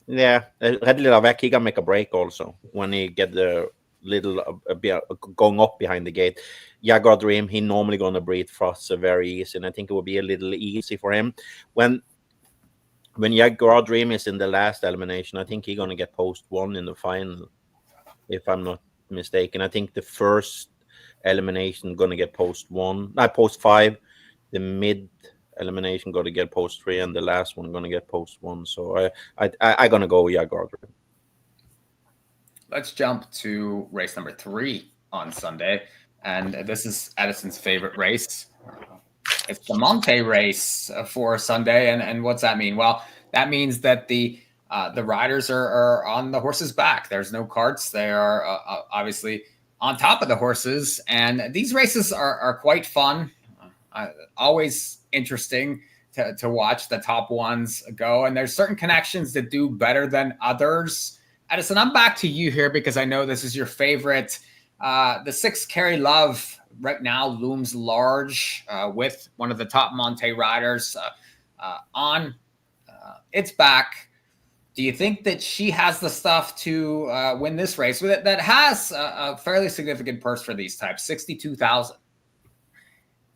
Redley Levesque, he can make a break also when he get the little going up behind the gate. Jaguar Dream, he normally going to breathe frost very easy, and I think it will be a little easy for him when Jaguar Dream is in the last elimination. I think he's going to get post 1 in the final. If I'm not mistaken, I think the first elimination going to get post 5. The mid elimination going to get post 3, and the last one going to get post 1. So I going to go Jaguar. let's jump to race number 3 on Sunday. And this is Edison's favorite race. It's the Monté race for Sunday. And what's that mean? Well, that means that the riders are on the horse's back. There's no carts. They are obviously on top of the horses. And these races are quite fun. Always interesting to watch the top ones go. And there's certain connections that do better than others. Edison, I'm back to you here because I know this is your favorite. The 6 Carry Love right now looms large with one of the top Monté riders on its back. Do you think that she has the stuff to win this race that has a fairly significant purse for these types, $62,000?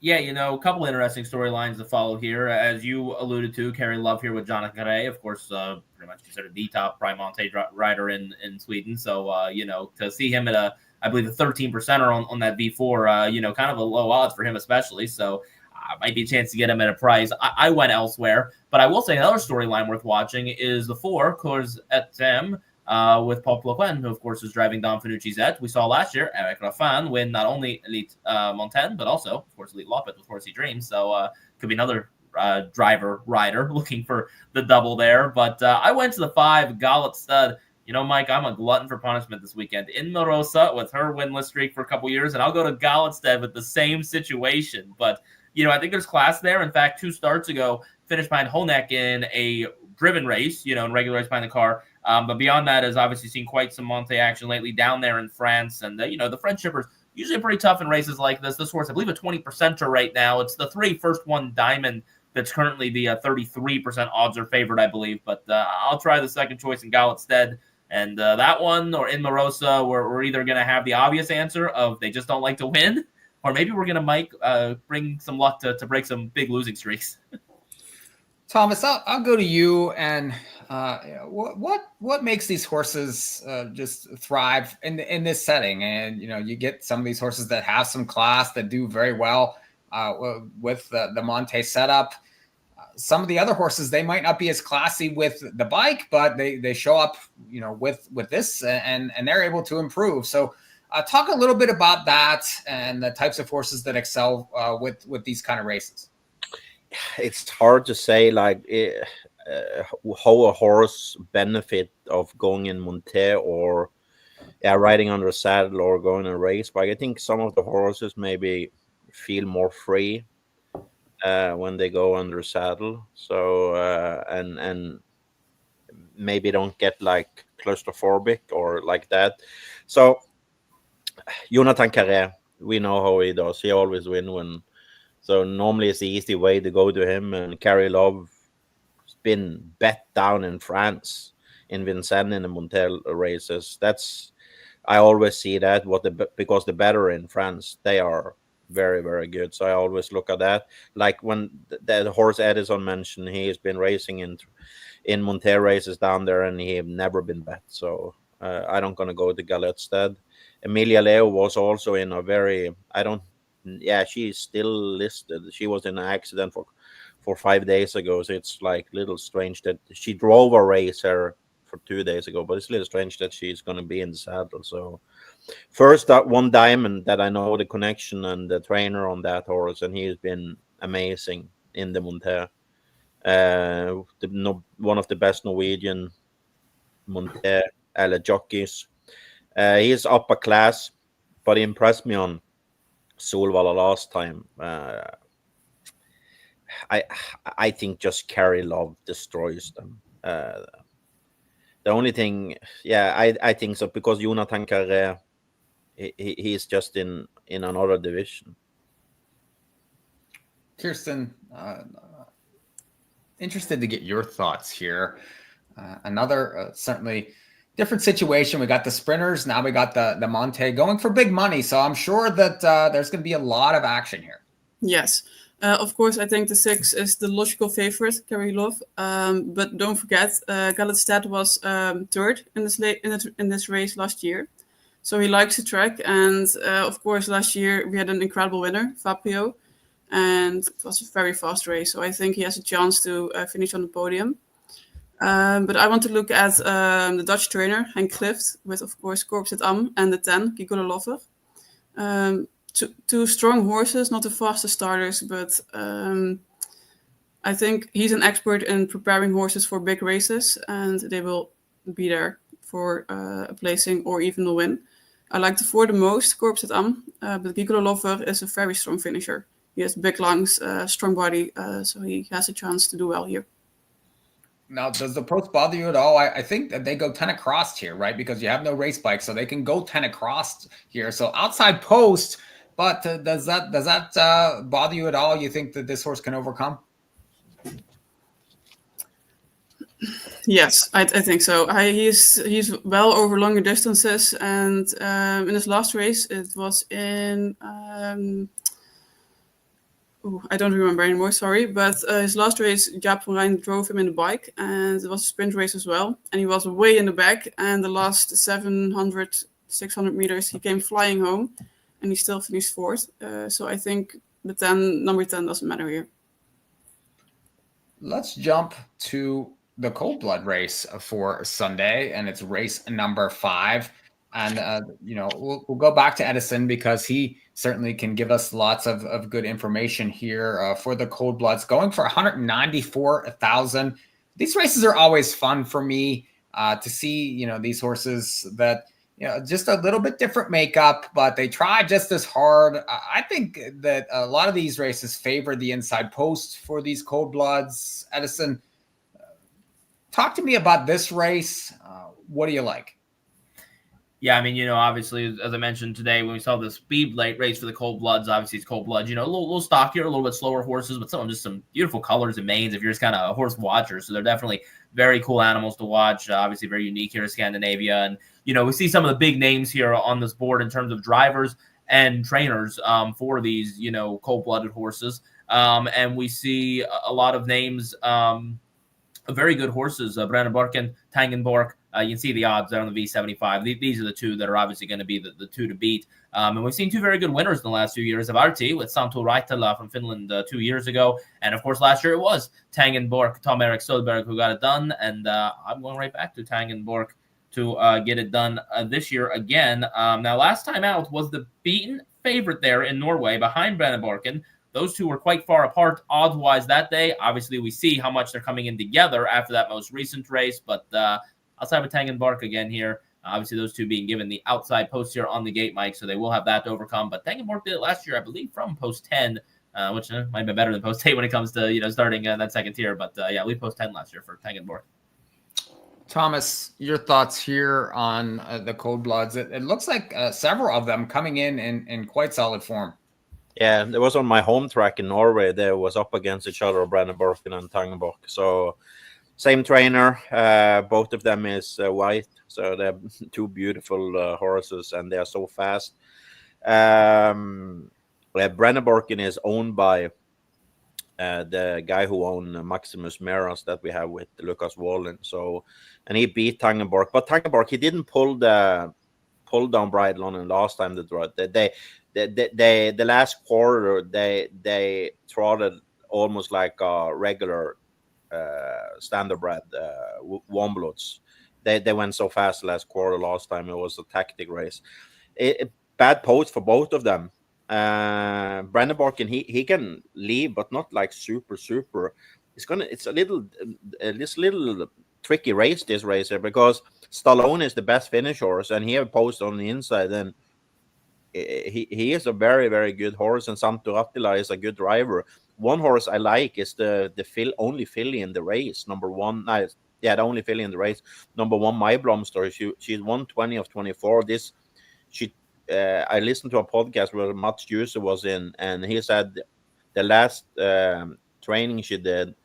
Yeah, a couple interesting storylines to follow here. As you alluded to, Carry Love here with Jonathan Carré, of course, pretty much considered the top Prime Monté rider in Sweden. So, to see him at I believe, a 13% on that V4, kind of a low odds for him especially. So, might be a chance to get him at a price. I went elsewhere, but I will say another storyline worth watching is the 4 correspondent with Paul Ploquin, who of course is driving Don Fanucci's Zet. We saw last year Eric Raffin win not only Elitkampen, but also of course Elitloppet with Horsey Dreams. So could be another rider looking for the double there. But I went to the 5 Gallet Stud. Mike, I'm a glutton for punishment this weekend. In Marosa with her winless streak for a couple years, and I'll go to Galletstead with the same situation. But I think there's class there. In fact, 2 starts ago, finished behind Honeck in a driven race, in regular race behind the car. But beyond that, has obviously seen quite some Monté action lately down there in France. And, the French shippers usually pretty tough in races like this. This horse, I believe, a 20%er right now. It's the 3 first one Diamond that's currently the 33% odds are favored, I believe. But I'll try the second choice in Galletstead. And that one or in Marosa, we're either going to have the obvious answer of they just don't like to win, or maybe we're going to, Mike, bring some luck to break some big losing streaks. Thomas, I'll go to you. And what makes these horses just thrive in this setting? And you get some of these horses that have some class that do very well with the Monté setup. Some of the other horses, they might not be as classy with the bike, but they show up with this and they're able to improve. So talk a little bit about that and the types of horses that excel with these kind of races. It's hard to say how a horse benefit of going in Monté or riding under a saddle or going in a race bike. I think some of the horses maybe feel more free when they go under a saddle. So and maybe don't get claustrophobic or like that. So Jonathan Carré, we know how he does. He always wins when. So normally it's the easy way to go to him. And Carry Love has been bet down in France in Vincennes in the Monté races. I always see that because the better in France, they are very, very good. So I always look at that. Like when the horse Edison mentioned, he has been racing in Monté races down there, and he have never been bet. So I don't gonna go to Galletstead. Emilia Leo was also in a very she's still listed. She was in an accident for 5 days ago, so it's little strange that she drove a race here for 2 days ago, but it's a little strange that she's going to be in the saddle. So first, that one Diamond that I know the connection and the trainer on that horse, and he's been amazing in the Monté. One of the best Norwegian Monté jockeys. He's upper class, but he impressed me on Solvalla last time. I think just Carry Love destroys them. The only thing, I think so, because Jonathan Carré, he's just in another division. Kirsten, interested to get your thoughts here. Another certainly different situation. We got the sprinters. Now we got the Monté going for big money. So I'm sure that there's going to be a lot of action here. Yes. Of course, I think the 6 is the logical favorite, Carry Love. But don't forget, Galletstead was 3rd in this race last year. So he likes the track. And of course, last year we had an incredible winner, Fabio. And it was a very fast race. So I think he has a chance to finish on the podium. But I want to look at the Dutch trainer, Henk Clift, with, of course, Corps et Am and the 10, Gigolo Lover. Two strong horses, not the fastest starters, but I think he's an expert in preparing horses for big races, and they will be there for a placing or even a win. I like the 4 the most, Corps et Am, but Gigolo Lover is a very strong finisher. He has big lungs, strong body, so he has a chance to do well here. Now, does the post bother you at all? I think that they go 10 across here, right? Because you have no race bike, so they can go 10 across here. So outside post, but does that bother you at all? You think that this horse can overcome? Yes, I think so. He's well over longer distances, and in his last race, it was in I don't remember anymore, sorry. But his last race, Jaap van Rijn drove him in the bike, and it was a sprint race as well. And he was way in the back, and the last 700, 600 meters, he came flying home, and he still finished 4th. So I think the number 10 doesn't matter here. Let's jump to the cold blood race for Sunday, and it's race number 5. And, we'll go back to Edison because he certainly can give us lots of good information here for the cold bloods, going for 194,000. These races are always fun for me to see, these horses that, just a little bit different makeup, but they try just as hard. I think that a lot of these races favor the inside post for these cold bloods. Edison, talk to me about this race. What do you like? Yeah, I mean, obviously, as I mentioned today, when we saw the speed light race for the cold bloods, obviously it's cold bloods, a little stockier, a little bit slower horses, but some of them just some beautiful colors and manes if you're just kind of a horse watcher. So they're definitely very cool animals to watch. Obviously very unique here in Scandinavia. And, we see some of the big names here on this board in terms of drivers and trainers for these, cold-blooded horses. And we see a lot of names, very good horses, Brenner Borken, Tangenborg. You can see the odds there on the V75. These are the two that are obviously going to be the two to beat. And we've seen two very good winners in the last few years of Arti with Santtu Raitala from Finland 2 years ago. And, of course, last year it was Tangenborg, Tom Erik Solberg, who got it done. And I'm going right back to Tangenborg to get it done this year again. Now, last time out was the beaten favorite there in Norway behind Brenner Borken. Those two were quite far apart odds-wise that day. Obviously, we see how much they're coming in together after that most recent race. But outside with Tangenborg again here, obviously those two being given the outside post here on the gate, Mike, so they will have that to overcome. But Tangenborg did it last year, I believe, from post 10, which might have been better than post 8 when it comes to starting that second tier. But yeah, we post 10 last year for Tangenborg. Thomas, your thoughts here on the cold bloods? It looks like several of them coming in quite solid form. Yeah, there was on my home track in Norway. They was up against each other, Brenner Borken and Tangenborg. So same trainer. Both of them is white. So they're two beautiful horses, and they are so fast. Brenner Borken is owned by the guy who owned Maximus Meras that we have with Lucas Wallin. So, and he beat Tangenborg. But Tangenborg, he didn't pull down bridle on him last time. The last quarter they trotted almost like a regular standardbred warmbloods. They went so fast last quarter last time. It was a tactic race. Bad post for both of them. Brenner Borken, he can leave, but not like super. It's a little tricky race, this race here, because Stallone is the best finish horse, and he have post on the inside, and he is a very, very good horse, and Santtu Raitala is a good driver. One horse I like is the only filly in the race, number 1. The only filly in the race, number 1, My Blomster. She's won 20 of 24. I listened to a podcast where Mats Djuse was in, and he said the last training she did,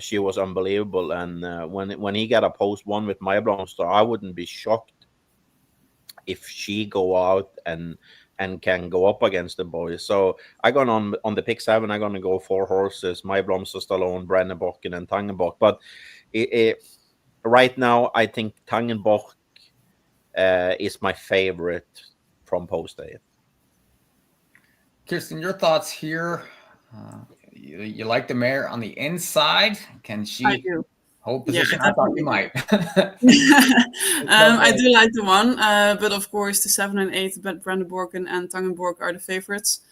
she was unbelievable. And when he got a post 1 with My Blomster, I wouldn't be shocked if she go out and can go up against the boys. So I gone on the pick 7. I'm going to go 4 horses: My Blomster, Stallone, Brenner Borken, and Tangenborg. But right now, I think Tangenborg is my favorite from post 8. Kirsten, your thoughts here? You like the mare on the inside? Can she? I do. Hold position. I thought you might. I do like the 1, but of course the 7 and 8, Brandenborgen and Tangenborg are the favorites.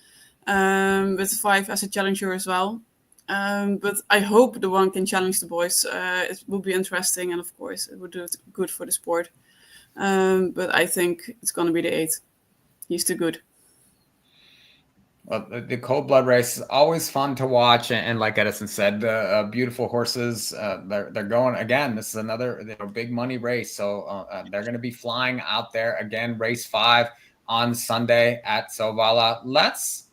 With 5 as a challenger as well. But I hope the 1 can challenge the boys. It will be interesting, and of course it would do good for the sport. But I think it's going to be the 8. He's too good. Well, the cold blood race is always fun to watch, and like Edison said, the beautiful horses. They're going again. This is another big money race, so they're going to be flying out there again. Race 5 on Sunday at Solvalla. Let's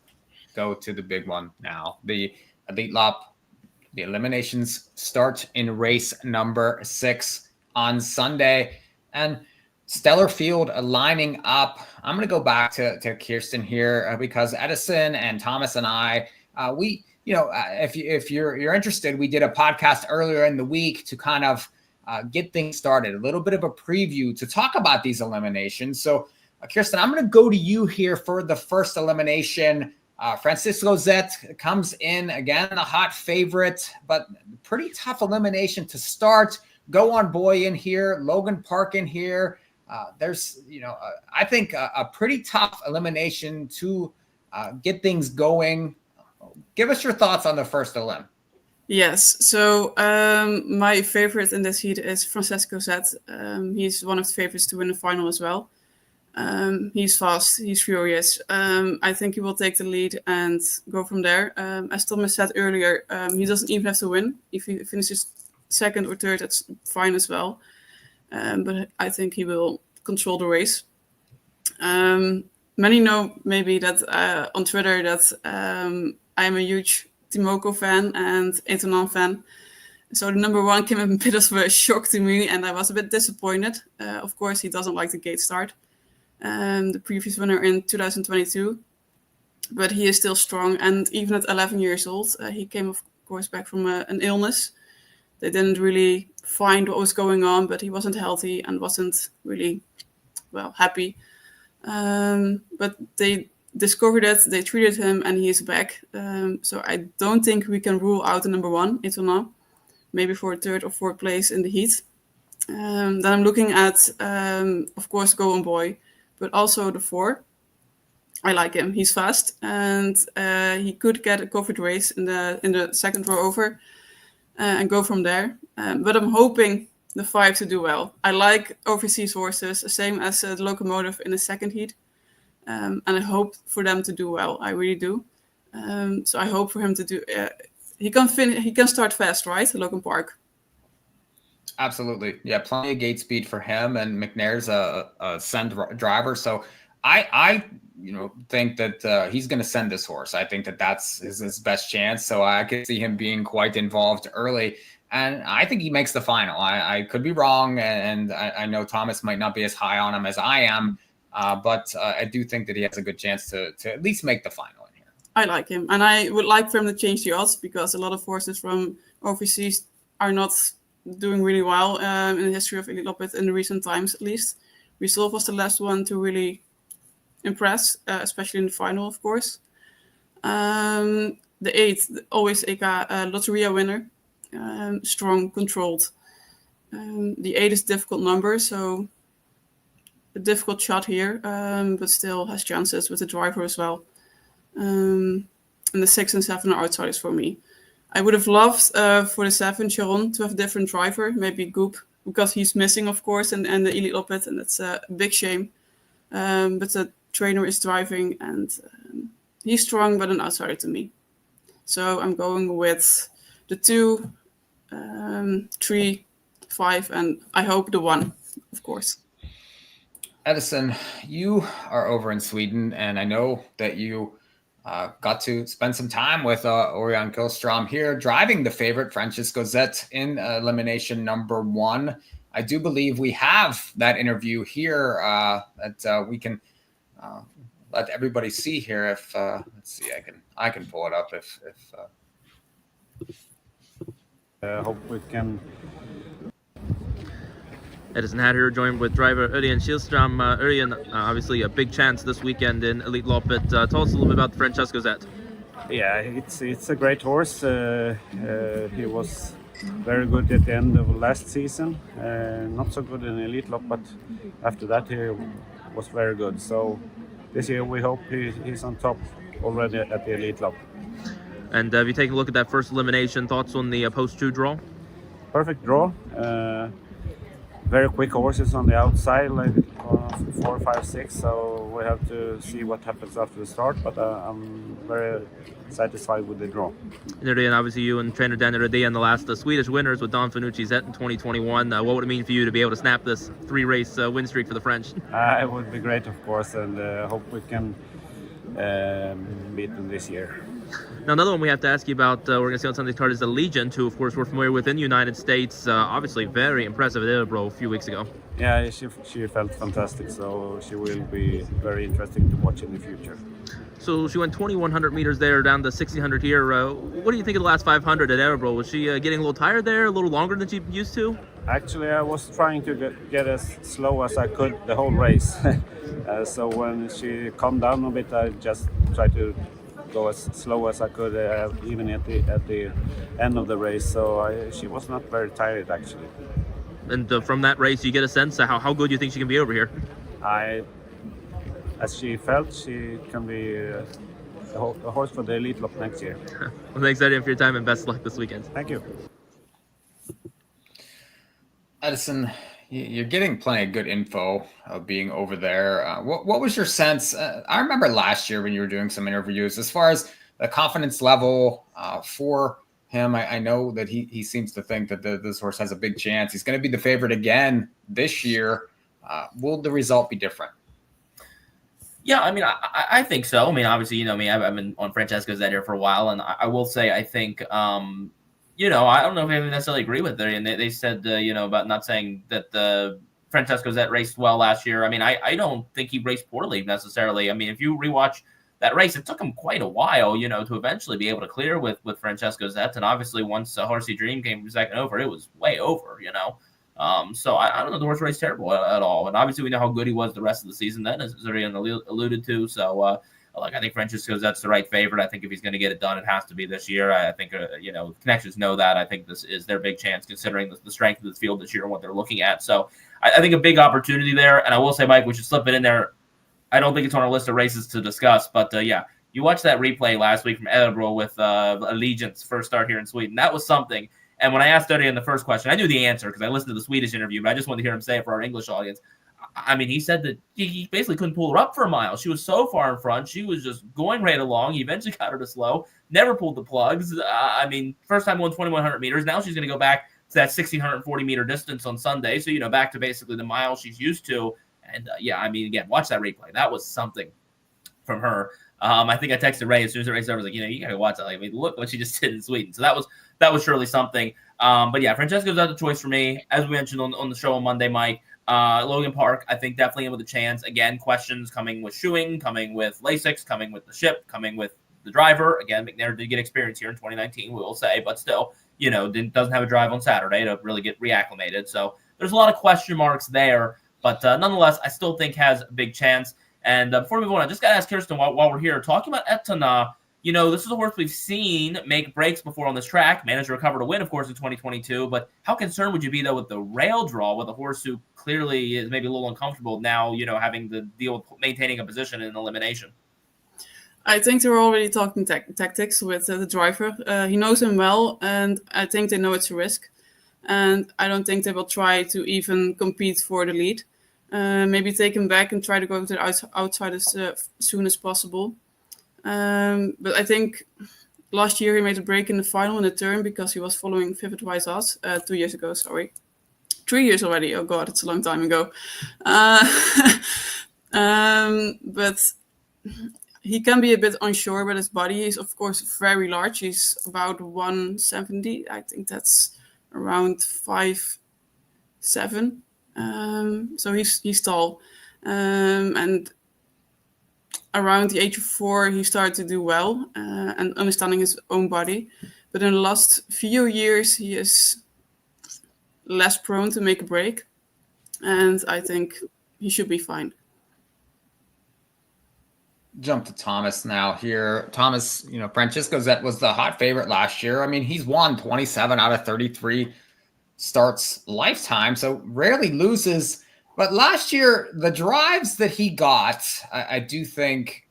go to the big one now. The Elitlopp. The eliminations start in race number 6 on Sunday, and stellar field lining up. I'm going to go back to Kirsten here because Edison and Thomas and I, if you're interested, we did a podcast earlier in the week to kind of get things started, a little bit of a preview to talk about these eliminations. So Kirsten, I'm going to go to you here for the first elimination. Francisco Zet comes in again, a hot favorite, but pretty tough elimination to start. Go on boy in here, Logan Park in here. There's, I think a pretty tough elimination to get things going. Give us your thoughts on the first elim. Yes, so my favorite in this heat is Francisco Zet. He's one of the favorites to win the final as well. He's fast, he's furious. I think he will take the lead and go from there. As Thomas said earlier, he doesn't even have to win. If he finishes 2nd or 3rd, that's fine as well. But I think he will control the race. Many know maybe that on Twitter that I'm a huge Timoko fan and Etonan fan. So the number 1 came a bit of a shock to me, and I was a bit disappointed. Of course, he doesn't like the gate start. The previous winner in 2022. But he is still strong, and even at 11 years old, he came, of course, back from an illness. They didn't really find what was going on, but he wasn't healthy and wasn't really, happy. But they discovered it, they treated him, and he is back. So I don't think we can rule out the number 1, Etonan, maybe for a 3rd or 4th place in the heat. Then I'm looking at, of course, Go On Boy, but also the 4. I like him. He's fast, and he could get a covered race in the 2nd row over and go from there. But I'm hoping the 5 to do well. I like overseas horses, same as the Locomotive in the 2nd heat, and I hope for them to do well. I really do. So I hope for him to do. He can start fast, right? Logan Park. Absolutely, yeah. Plenty of gate speed for him, and McNair's a send driver. So I think that he's going to send this horse. I think that's his best chance. So I could see him being quite involved early. And I think he makes the final. I could be wrong. And I know Thomas might not be as high on him as I am. But I do think that he has a good chance to at least make the final in here. I like him. And I would like for him to change the odds, because a lot of horses from overseas are not doing really well in the history of Elitloppet in the recent times, at least. Resolve was the last one to really impress, especially in the final, of course. The 8, always Eka Lotteria winner, strong, controlled. The 8 is a difficult number, so a difficult shot here, but still has chances with the driver as well. And the 6 and 7 are outsiders for me. I would have loved for the 7, Sharon, to have a different driver, maybe Goop, because he's missing, of course, and the Elitloppet, and that's a big shame. But the trainer is driving, and he's strong, but an outsider to me. So I'm going with the 2, 3, 5, and I hope the 1, of course. Edison, you are over in Sweden, and I know that you got to spend some time with Orion Kihlstrom here, driving the favorite Francisco Zet in elimination number 1. I do believe we have that interview here that we can let everybody see here. If let's see, I can pull it up if hope we can. Edison Hatter joined with driver Örjan Kihlstrom. Örjan, obviously a big chance this weekend in Elitloppet. Tell us a little bit about Francisco Zet. Yeah, it's a great horse. He was very good at the end of last season. Not so good in Elitlopp, but after that he was very good. So this year we hope he's on top already at the Elitlopp. And have you taken a look at that first elimination? Thoughts on the post-2 draw? Perfect draw. Very quick horses on the outside, like 4, 5, 6. So we have to see what happens after the start. But I'm very satisfied with the draw. And obviously you and trainer Daniel Redén, the last Swedish winners with Don Fanucci's in 2021. What would it mean for you to be able to snap this 3-race win streak for the French? It would be great, of course, and hope we can beat them this year. Now, another one we have to ask you about, we're going to see on Sunday's card, is Allegiant, who, of course, we're familiar with in the United States. Obviously, very impressive at Edinburgh a few weeks ago. Yeah, she felt fantastic, so she will be very interesting to watch in the future. So she went 2,100 meters there, down to 1,600 here. What do you think of the last 500 at Edinburgh? Was she getting a little tired there, a little longer than she used to? Actually, I was trying to get as slow as I could the whole race. So when she calmed down a bit, I just tried to go as slow as I could, even at the end of the race. So she was not very tired, actually. And from that race, you get a sense of how good you think she can be over here? As she felt, she can be a horse for the Elitlopp next year. Well, thanks, Eddie, for your time, and best luck this weekend. Thank you. Edison, you're getting plenty of good info of being over there. What was your sense? I remember last year when you were doing some interviews, as far as the confidence level for him. I know that he seems to think that this horse has a big chance. He's going to be the favorite again this year. Will the result be different? Yeah, I mean, I think so. I mean, obviously, you know me, I've been on Francesco's that here for a while, and I will say, I think, you know, I don't know if I necessarily agree with it. And they said, you know, about not saying that the Francesco's that raced well last year. I mean, I don't think he raced poorly necessarily. I mean, if you rewatch that race, it took him quite a while, you know, to eventually be able to clear with Francesco Zet. And obviously, once Horsey Dream came second over, it was way over, you know. So I don't know the horse raced terrible at all. And obviously, we know how good he was the rest of the season then, as Zurian alluded to. So, like, I think Francesco Zet's the right favorite. I think if he's going to get it done, it has to be this year. I think, you know, connections know that. I think this is their big chance, considering the strength of this field this year and what they're looking at. So I think a big opportunity there. And I will say, Mike, we should slip it in there. I don't think it's on our list of races to discuss, but yeah, you watched that replay last week from Edinburgh with Allegiant's first start here in Sweden. That was something. And when I asked Eddie in the first question, I knew the answer because I listened to the Swedish interview, but I just wanted to hear him say it for our English audience. I mean, he said that he basically couldn't pull her up for a mile. She was so far in front. She was just going right along. He eventually got her to slow, never pulled the plugs. I mean, first time going 2,100 meters. Now she's going to go back to that 1,640 meter distance on Sunday. So, you know, back to basically the mile she's used to. And yeah, I mean, again, watch that replay. That was something from her. I think I texted Ray as soon as the race over. I was like, you know, you got to watch that. Like, I mean, look what she just did in Sweden. So that was surely something. But yeah, Francesco's out the choice for me. As we mentioned on the show on Monday, Mike, Logan Park, I think definitely in with a chance. Again, questions coming with shoeing, coming with Lasix, coming with the ship, coming with the driver. Again, McNair did get experience here in 2019, we will say, but still, you know, doesn't have a drive on Saturday to really get reacclimated. So there's a lot of question marks there. But nonetheless, I still think has a big chance. And before we move on, I just got to ask Kirsten while we're here, talking about Etana, you know, this is a horse we've seen make breaks before on this track, managed to recover to win, of course, in 2022. But how concerned would you be, though, with the rail draw with a horse who clearly is maybe a little uncomfortable now, you know, having to deal with maintaining a position in elimination? I think they were already talking tactics with the driver. He knows him well, and I think they know it's a risk. And I don't think they will try to even compete for the lead. Maybe take him back and try to go to the outside as soon as possible. But I think last year he made a break in the final in the turn because he was following Vivid Wise Odds 2 years ago, sorry. 3 years already. Oh God, it's a long time ago. But he can be a bit unsure with his body. He's of course very large. He's about 170. I think that's around 5'7". So he's tall. And around the age of 4, he started to do well and understanding his own body. But in the last few years, he is less prone to make a break. And I think he should be fine. jump to Thomas now here. Thomas, Francisco Zet was the hot favorite last year. I mean, he's won 27 out of 33 starts lifetime, so rarely loses. But last year, the drives that he got, I do think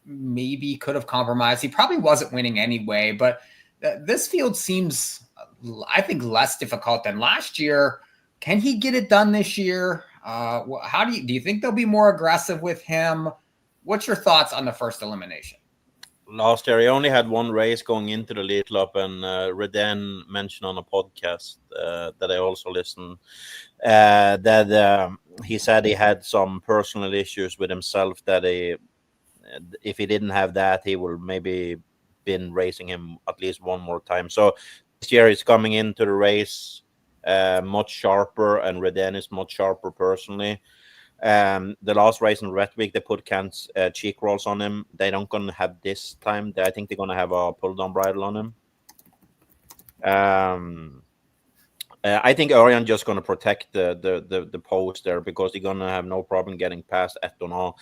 maybe could have compromised. He probably wasn't winning anyway, but this field seems, I think, less difficult than last year. Can he get it done this year? How do you think they'll be more aggressive with him? What's your thoughts on the first elimination? Last year, he only had one race going into the Elitlopp, and Reden mentioned on a podcast that I also listened that he said he had some personal issues with himself, that if he didn't have that, he would maybe been racing him at least one more time. So this year he's coming into the race much sharper, and Reden is much sharper personally. The last race in Red Week, they put cheek rolls on him. They don't gonna have this time. I think they're gonna have a pull down bridle on him. I think Örjan just gonna protect the post there, because they're gonna have no problem getting past Etona.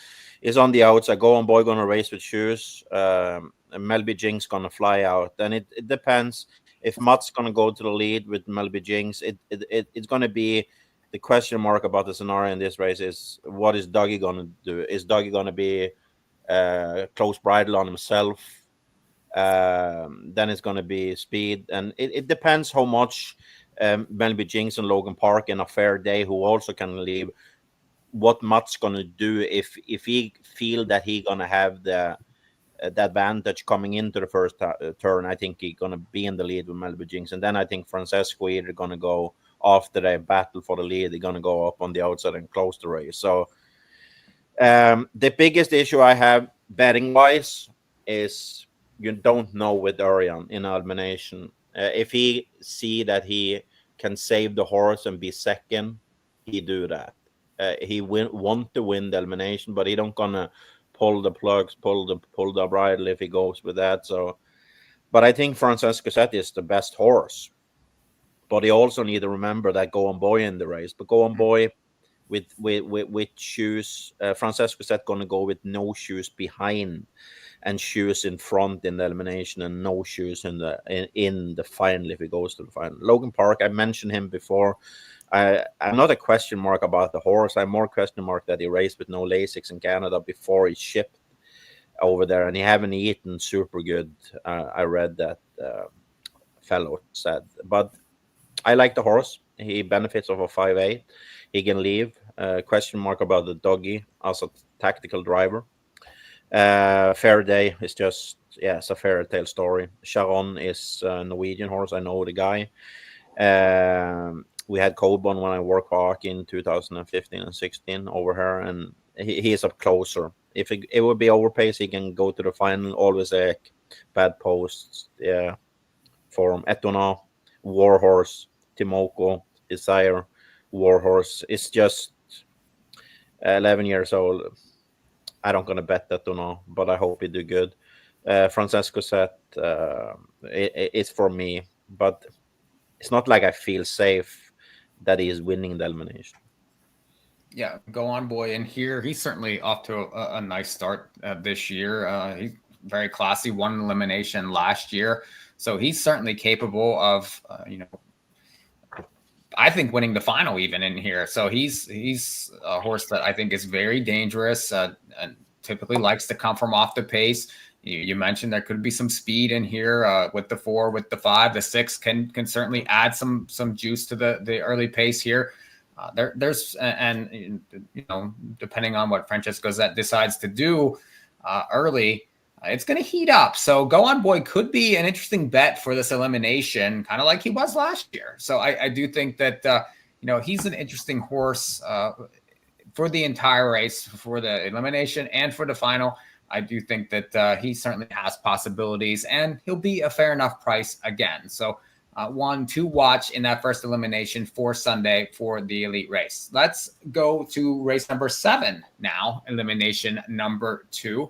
Is on the outside. Go On Boy gonna race with shoes. Melby Jinx gonna fly out. And it depends if Mats gonna go to the lead with Melby Jinx. It's gonna be the question mark about the scenario in this race is, what is Dougie going to do? Is Dougie going to be close bridle on himself? Then it's going to be speed. And it depends how much Melby Jinx and Logan Park in a fair day, who also can leave, what Matt's going to do if he feel that he going to have the advantage coming into the first turn. I think he's going to be in the lead with Melby Jinx. And then I think Francesco either going to go, after they battle for the lead, they're going to go up on the outside and close the race. So the biggest issue I have betting-wise is you don't know with Örjan in elimination. If he see that he can save the horse and be second, he do that. He want to win the elimination, but he don't going to pull the plugs, pull the bridle if he goes with that. So, but I think Francesco Zet is the best horse. But he also need to remember that Go On Boy in the race. But Go On Boy with shoes, Francesco Zet going to go with no shoes behind and shoes in front in the elimination, and no shoes in the final if he goes to the final. Logan Park, I mentioned him before. I'm not a question mark about the horse. I'm more question mark that he raced with no Lasix in Canada before he shipped over there, and he haven't eaten super good. I read that fellow said, but I like the horse. He benefits of a 5'8". He can leave. Question mark about the doggy as a tactical driver. Faraday is just, it's a fairy tale story. Sharon is a Norwegian horse. I know the guy. We had Cobon when I worked for Ark in 2015 and 16 over here, and he is up closer. If it would be overpace, he can go to the final. Always a bad posts. Yeah, for him. Etona, Warhorse, Timoko, Desire, Warhorse. It's just 11 years old. I don't gonna bet that but I hope he do good. Francesco Zet, it's for me, but it's not like I feel safe that he is winning the elimination. Yeah, Go On Boy in here. He's certainly off to a nice start this year. He's very classy, won an elimination last year. So he's certainly capable of, I think winning the final even in here. So he's a horse that I think is very dangerous and typically likes to come from off the pace. You mentioned there could be some speed in here with the 4, with the 5, the 6 can certainly add some juice to the early pace here. There's depending on what Francesco Zet decides to do early, it's going to heat up. So Go On Boy could be an interesting bet for this elimination, kind of like he was last year. So I do think that, he's an interesting horse for the entire race, for the elimination and for the final. I do think that he certainly has possibilities, and he'll be a fair enough price again. So one to watch in that first elimination for Sunday for the elite race. Let's go to race number 7 now, elimination number 2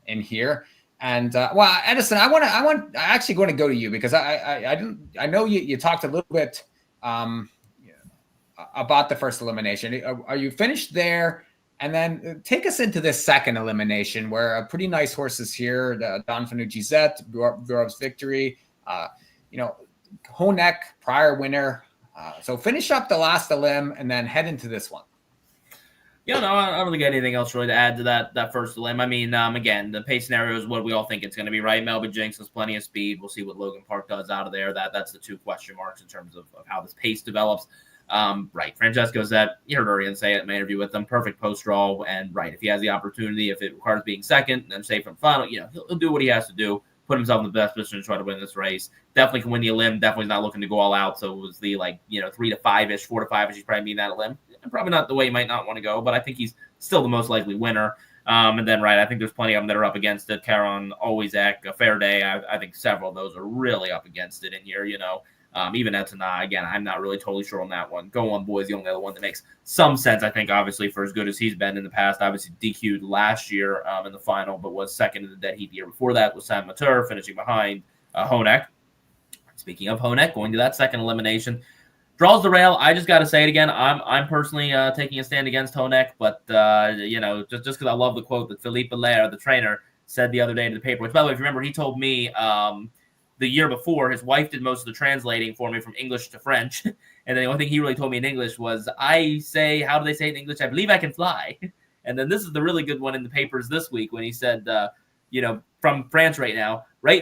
in here. And Edison, I actually going to go to you because I know you talked a little bit about the first elimination. Are you finished there? And then take us into this second elimination where a pretty nice horses here, the Don Fanucci Zet, Burov's Victory, Honek, prior winner. So finish up the last elim and then head into this one. Yeah, no, I don't really got anything else really to add to that first elim. I mean, again, the pace scenario is what we all think it's going to be, right? Melbourne Jinx has plenty of speed. We'll see what Logan Park does out of there. That's the two question marks in terms of how this pace develops. Right, Francesco Zet, you heard Urian say it in my interview with him, perfect post-draw, and right, if he has the opportunity, if it requires being second, then safe from final, he'll do what he has to do, put himself in the best position to try to win this race. Definitely can win the elim, definitely not looking to go all out, so it was the 3 to 5-ish, 4 to 5-ish, he's probably being that elim. Probably not the way he might not want to go, but I think he's still the most likely winner. And then, right, I think there's plenty of them that are up against it. Caron, always act a fair day. I think several of those are really up against it in here, even Etana, again, I'm not really totally sure on that one. Go On Boy is the only other one that makes some sense, I think, obviously, for as good as he's been in the past. Obviously, DQ'd last year in the final, but was second in the dead heat the year before that with Sam Matur, finishing behind Honek. Speaking of Honek, going to that second elimination. Draws the rail. I just got to say it again. I'm personally taking a stand against Honek, but, just because I love the quote that Philippe Allaire, the trainer, said the other day to the paper, which, by the way, if you remember, he told me the year before, his wife did most of the translating for me from English to French. And then the only thing he really told me in English was, how do they say it in English? I believe I can fly. And then this is the really good one in the papers this week when he said, from France right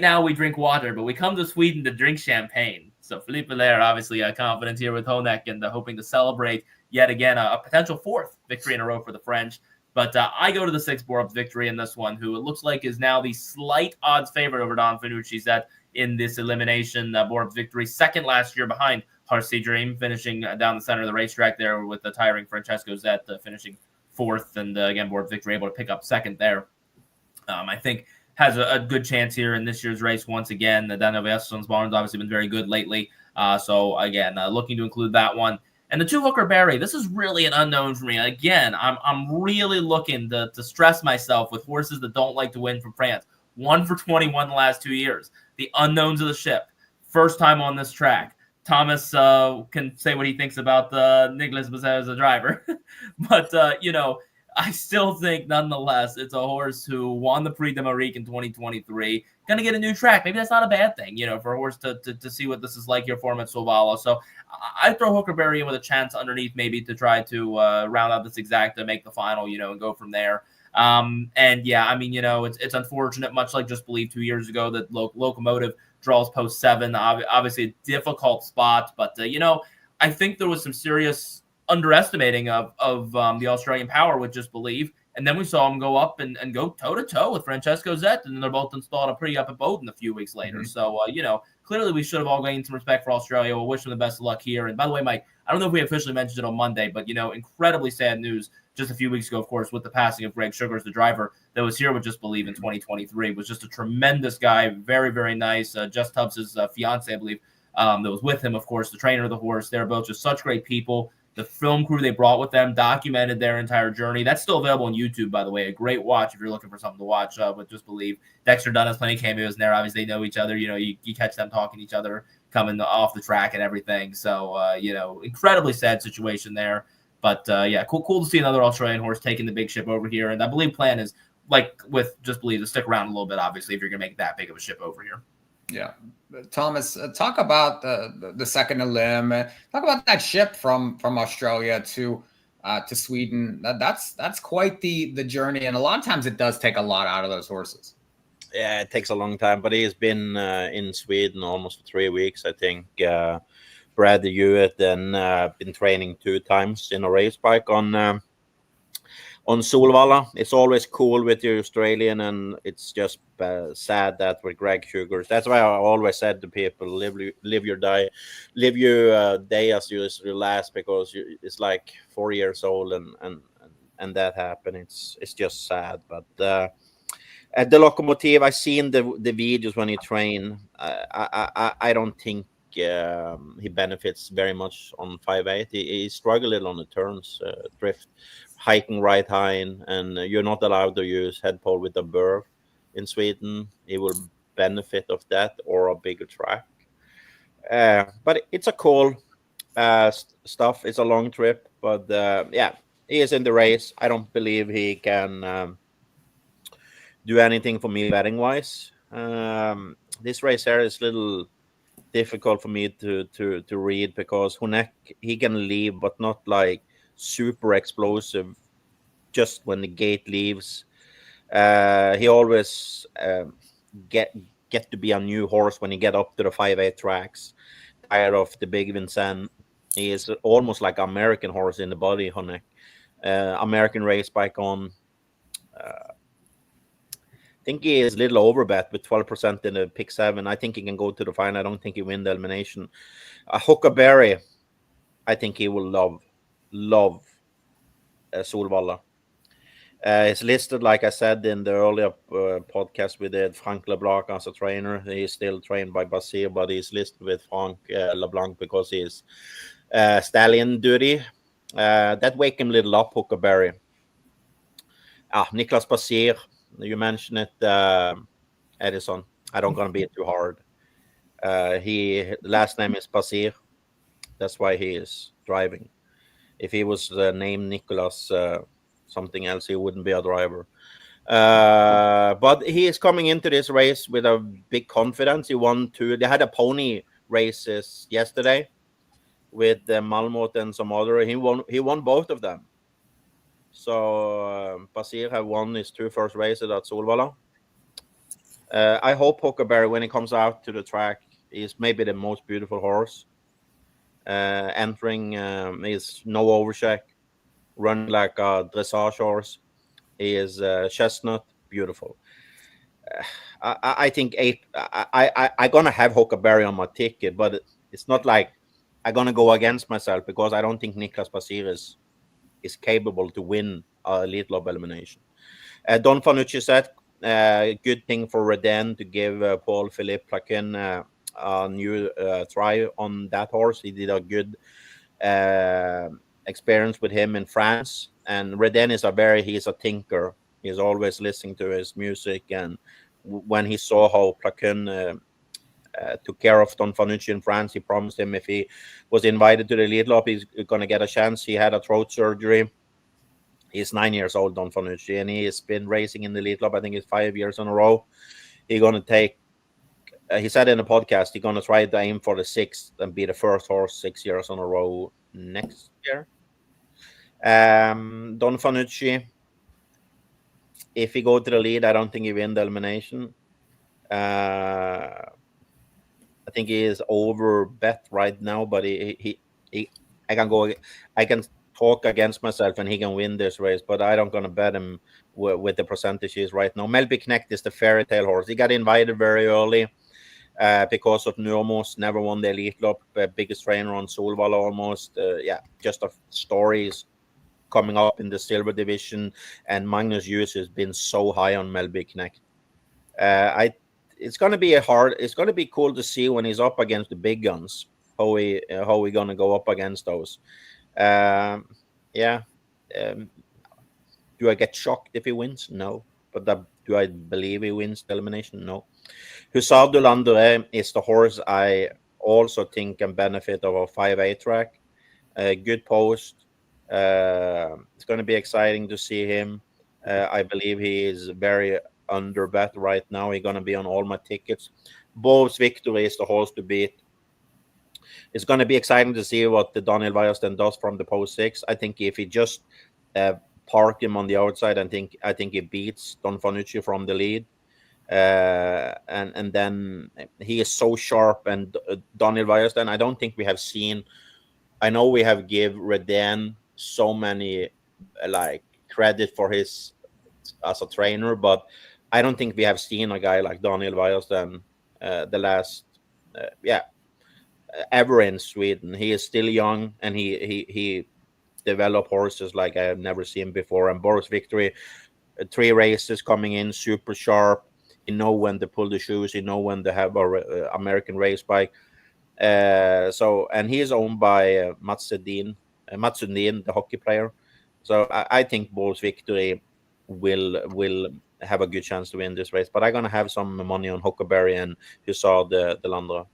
now we drink water, but we come to Sweden to drink champagne. So Philippe Allaire, obviously confident here with Honek and hoping to celebrate yet again a potential fourth victory in a row for the French. But I go to the 6 Borup Victory in this one, who it looks like is now the slight odds favorite over Don Fanucci Zet in this elimination. Borup Victory, second last year behind Heart's Dream, finishing down the center of the racetrack there with the tiring Francesco Zet finishing fourth. And again, Borup Victory able to pick up second there. I think has a good chance here in this year's race once again. The Daniel Wesson's barn's obviously been very good lately. So again, looking to include that one. And the 2 Hooker Berry, this is really an unknown for me. Again, I'm really looking to stress myself with horses that don't like to win from France. 1 for 21 the last 2 years. The unknowns of the ship. First time on this track. Thomas can say what he thinks about Nicolas Bazet as a driver. But, I still think, nonetheless, it's a horse who won the Prix de Marique in 2023. Going to get a new track. Maybe that's not a bad thing, for a horse to see what this is like here for him at Solvalla. So I throw Hooker Berry in with a chance underneath maybe to try to round out this exacta, make the final, and go from there. And yeah, I mean, it's unfortunate, much like Just Believe 2 years ago, that Locomotive draws post 7. Obviously a difficult spot, but, I think there was some serious underestimating of the Australian power with Just Believe. And then we saw him go up and go toe-to-toe with Francesco Zet, and they're both installed a pretty up at Bowden a few weeks later. Mm-hmm. So, clearly we should have all gained some respect for Australia. We'll wish them the best of luck here. And by the way, Mike, I don't know if we officially mentioned it on Monday, but, incredibly sad news just a few weeks ago, of course, with the passing of Greg Sugars, the driver that was here with Just Believe in 2023. Was just a tremendous guy, very, very nice. Just Tubbs' fiance, I believe, that was with him, of course, the trainer of the horse. They're both just such great people. The film crew they brought with them documented their entire journey. That's still available on YouTube, by the way. A great watch if you're looking for something to watch with Just Believe. Dexter Dunn has plenty of cameos in there. Obviously, they know each other. You catch them talking to each other, coming off the track and everything. So, incredibly sad situation there. But, cool to see another Australian horse taking the big ship over here. And I believe plan is, like with Just Believe, to stick around a little bit, obviously, if you're going to make that big of a ship over here. Yeah. Thomas, talk about the second elim. Talk about that ship from Australia to Sweden. That's quite the journey, and a lot of times it does take a lot out of those horses. Yeah, it takes a long time, but he's been in Sweden almost for 3 weeks, I think. Brad Hewitt and been training 2 times in a race bike on Solvalla. It's always cool with the Australian, and it's just sad that with Greg Sugars. That's why I always said to people, live your day as your last, because it's like 4 years old and that happened. It's just sad. But at the Locomotive, I seen the videos when he train. I don't think he benefits very much on 5.8. He struggled a little on the turns, drift, hiking right hind, and you're not allowed to use head pole with a burr in Sweden. He will benefit of that or a bigger track. But it's a cool stuff. It's a long trip, but he is in the race. I don't believe he can do anything for me betting wise. This race here is a little difficult for me to read because Honeck, he can leave, but not like super explosive just when the gate leaves. He always get to be a new horse when he get up to the 5-8 tracks. Tired of the big Vincennes. He is almost like an American horse in the body, Honeck. American race bike on. I think he is a little overbet with 12% in the pick 7. I think he can go to the final. I don't think he win the elimination. Huckleberry, I think he will love Solvalla. It's listed, like I said in the earlier podcast we did, Frank LeBlanc as a trainer. He's still trained by Basir, but he's listed with Frank LeBlanc because he's stallion duty. That wake him a little up, Huckleberry. Niklas Basir, you mentioned it, Edison. I don't gonna be too hard. The last name is Basir. That's why he is driving. If he was named Nicholas something else, he wouldn't be a driver. But he is coming into this race with a big confidence. He won 2. They had a pony races yesterday with Malmot and some other. He won both of them. So Basir have won his 2 first races at Solvalla. I hope Huckleberry, when he comes out to the track, is maybe the most beautiful horse. Entering is no overcheck, running like a dressage horse. He is chestnut, beautiful. I think 8. I gonna have Huckleberry on my ticket, but it's not like I'm gonna go against myself because I don't think Niklas Basir is capable to win a Elitlopp elimination. Don Fanucci said, good thing for Redén to give Paul Philippe Plaquin a new try on that horse. He did a good experience with him in France. And Redén is he's a thinker. He's always listening to his music. And when he saw how Plaquin took care of Don Fanucci in France, he promised him if he was invited to the Elitlopp, he's going to get a chance. He had a throat surgery. He's 9 years old, Don Fanucci, and he has been racing in the Elitlopp. I think it's 5 years in a row. He's going to take. He said in the podcast he's going to try to aim for the 6th and be the first horse 6 years in a row next year. Don Fanucci, if he go to the lead, I don't think he win the elimination. I think he is over bet right now, but I can talk against myself and he can win this race, but I don't gonna bet him with the percentages right now. Melby Knecht is the fairy tale horse. He got invited very early because of Nurmos, never won the Elitlopp, biggest trainer on Solvalla almost. Just of stories coming up in the silver division, and Magnus Hughes has been so high on Melby Knecht. It's gonna be it's gonna be cool to see when he's up against the big guns how we gonna go up against those. Do I get shocked if he wins? No. But do I believe he wins the elimination? No. Hussard de Landre is the horse I also think can benefit of a 5-8 track. Good post. It's going to be exciting to see him. I believe he is very under bet right now. He's going to be on all my tickets. Bob's Victory is the horse to beat. It's going to be exciting to see what the Daniel Weiersten does from the post 6. I think if he just park him on the outside, I think he beats Don Fanucci from the lead. And then he is so sharp, and Daniel Weiersten, I don't think we have seen. I know we have give Redén so many credit for his as a trainer, but I don't think we have seen a guy like Daniel Weiersten the last ever in Sweden. He is still young, and he developed horses like I have never seen before. And Boris Victory, 3 races coming in, super sharp. You know when to pull the shoes. You know when to have a American race bike. And he is owned by Mats Sundin, the hockey player. So I think Boris Victory will have a good chance to win this race. But I'm gonna have some money on Huckleberry and Hussard de Landre.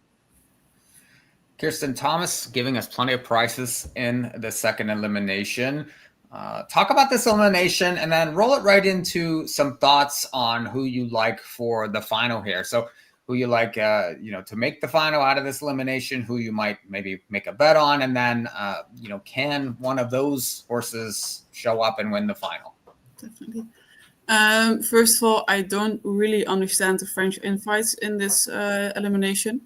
Kirsten, Thomas giving us plenty of prices in the second elimination. talk about this elimination and then roll it right into some thoughts on who you like for the final here. So who you like, to make the final out of this elimination, who you might maybe make a bet on, and then, can one of those horses show up and win the final? Definitely. First of all, I don't really understand the French invites in this elimination.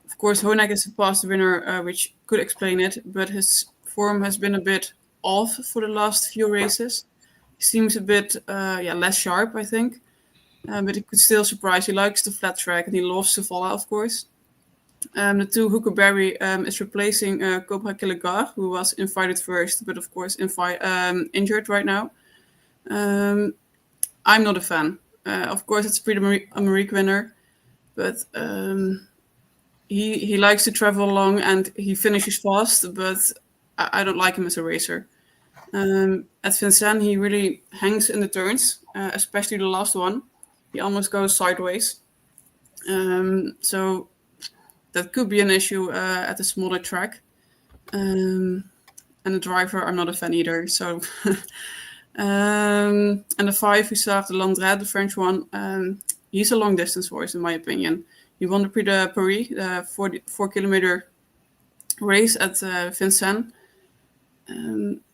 Of course, Honek is a past winner, which could explain it, but his form has been a bit off for the last few races. He seems a bit less sharp, I think. But he could still surprise. He likes the flat track and he loves Solvalla, of course. The two Huckleberry is replacing Cobra Killigar, who was invited first, but of course injured right now. I'm not a fan. Of course, it's a Prix d'Amérique winner, but he likes to travel along and he finishes fast, but I don't like him as a racer. At Vincennes, he really hangs in the turns, especially the last one. He almost goes sideways. So that could be an issue at a smaller track. And the driver, I'm not a fan either. So, and the 5, we still have the Landret, the French one. He's a long distance horse, in my opinion. He won the Prix de Paris, the 4-kilometer race at Vincennes.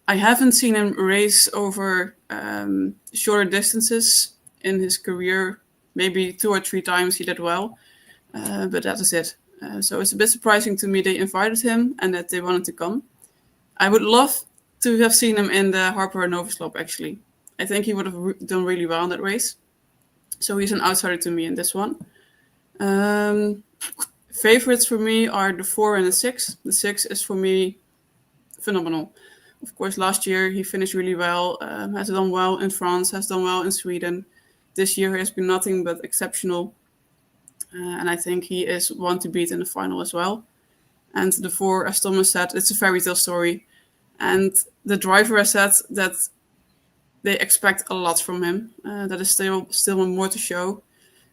I haven't seen him race over shorter distances in his career. Maybe 2 or 3 times he did well, but that is it. So it's a bit surprising to me they invited him and that they wanted to come. I would love to have seen him in the Harper Hanover slop, actually. I think he would have done really well in that race. So he's an outsider to me in this one. Favorites for me are the 4 and the 6. The 6 is for me phenomenal. Of course, last year he finished really well, has done well in France, has done well in Sweden. This year has been nothing but exceptional. And I think he is one to beat in the final as well. And the 4, as Thomas said, it's a fairy tale story. And the driver has said that they expect a lot from him. That is still more to show.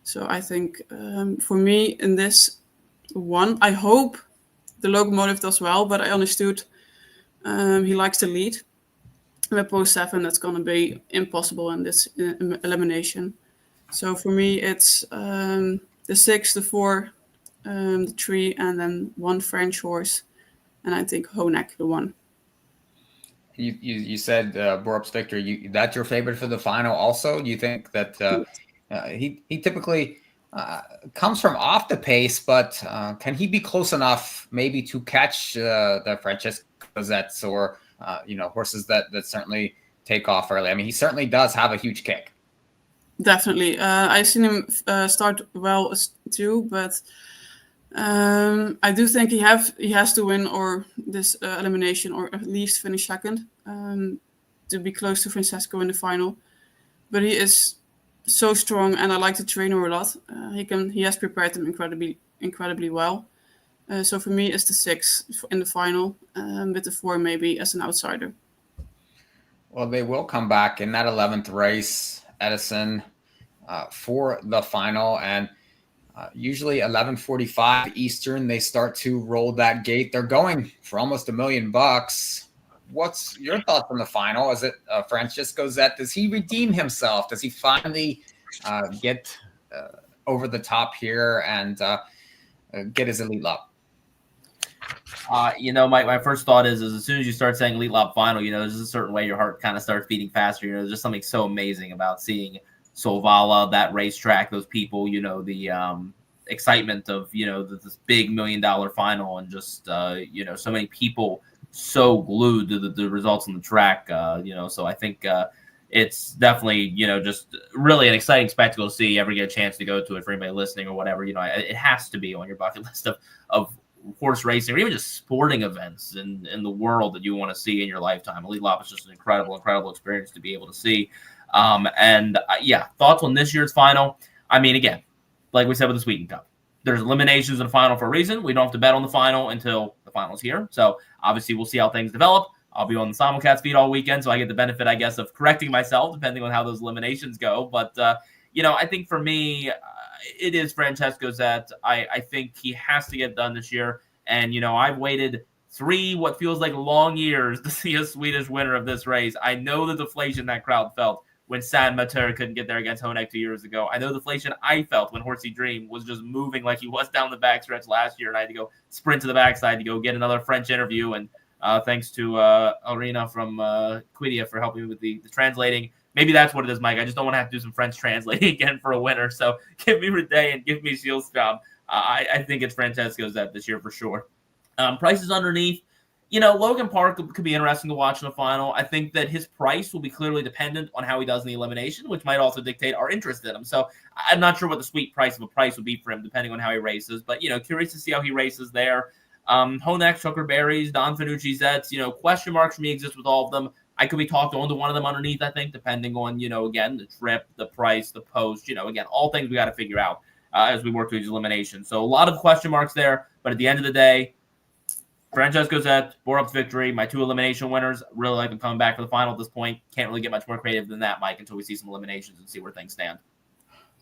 So I think for me in this one, I hope the locomotive does well, but I understood he likes to lead. And at post 7, that's going to be impossible in this elimination. So for me, it's the 6, the 4, the 3, and then 1 French horse. And I think Honek, the 1. You said Borup's Victor. That's your favorite for the final also? Do you think that he typically comes from off the pace, but can he be close enough maybe to catch the Francesco Zettes or horses that certainly take off early? I mean, he certainly does have a huge kick. Definitely. I've seen him start well too, but I do think he has to win or this elimination or at least finish second to be close to Francesco in the final. But he is so strong, and I like the trainer a lot. He has prepared him incredibly well. So for me, it's the 6 in the final, with the 4 maybe as an outsider. Well, they will come back in that 11th race, Edison, for the final, and usually 11:45 Eastern, they start to roll that gate. They're going for almost $1 million. What's your thoughts on the final? Is it Francesco Zet? Does he redeem himself? Does he finally get over the top here and get his Elitlopp? My first thought is as soon as you start saying Elitlopp final, there's a certain way your heart kind of starts beating faster. There's just something so amazing about seeing Solvalla, that racetrack, those people, the excitement of, this big $1 million final, and just, so many people so glued to the results on the track, so I think it's definitely, just really an exciting spectacle to see. You ever get a chance to go to it for anybody listening or whatever, it has to be on your bucket list of horse racing or even just sporting events in the world that you want to see in your lifetime. Elitlopp is just an incredible experience to be able to see. Thoughts on this year's final. I mean, again, like we said with the Sweden Cup, there's eliminations in the final for a reason. We don't have to bet on the final until the final's here. So obviously we'll see how things develop. I'll be on the Simulcast feed all weekend, so I get the benefit, I guess, of correcting myself depending on how those eliminations go. But, I think for me, it is Francesco Zet. I think he has to get done this year. And, I've waited what feels like long years to see a Swedish winner of this race. I know the deflation that crowd felt when San Mater couldn't get there against Honeck 2 years ago. I know the deflation I felt when Horsey Dream was just moving like he was down the backstretch last year, and I had to go sprint to the backside to go get another French interview. And thanks to Arena from Quidia for helping me with the translating. Maybe that's what it is, Mike. I just don't want to have to do some French translating again for a winner. So give me Rede and give me Shieldstra. I think it's Francesco Zet this year for sure. Prices underneath. Logan Park could be interesting to watch in the final. I think that his price will be clearly dependent on how he does in the elimination, which might also dictate our interest in him. So I'm not sure what the sweet price of a price would be for him, depending on how he races. But, curious to see how he races there. Honeck, Chuckerberries, Don Fanucci, Zets, question marks for me exist with all of them. I could be talked on to one of them underneath, I think, depending on, again, the trip, the price, the post, again, all things we got to figure out as we work through these eliminations. So a lot of question marks there. But at the end of the day, Francesco Zet, Borup's victory, my 2 elimination winners. Really like them coming back for the final at this point. Can't really get much more creative than that, Mike, until we see some eliminations and see where things stand.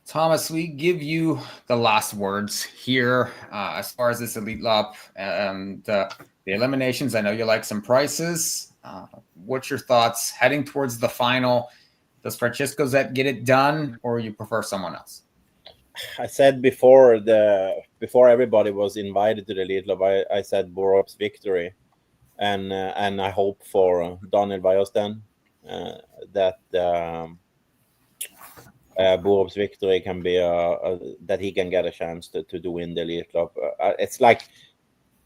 Thomas, we give you the last words here as far as this Elitlopp and the eliminations. I know you like some prices. What's your thoughts heading towards the final? Does Francesco Zet get it done, or you prefer someone else? I said before everybody was invited to the Elitlopp, I said Borup's victory, and I hope for Daniel Weiersten that Borup's victory can be that he can get a chance to win the Elitlopp. It's like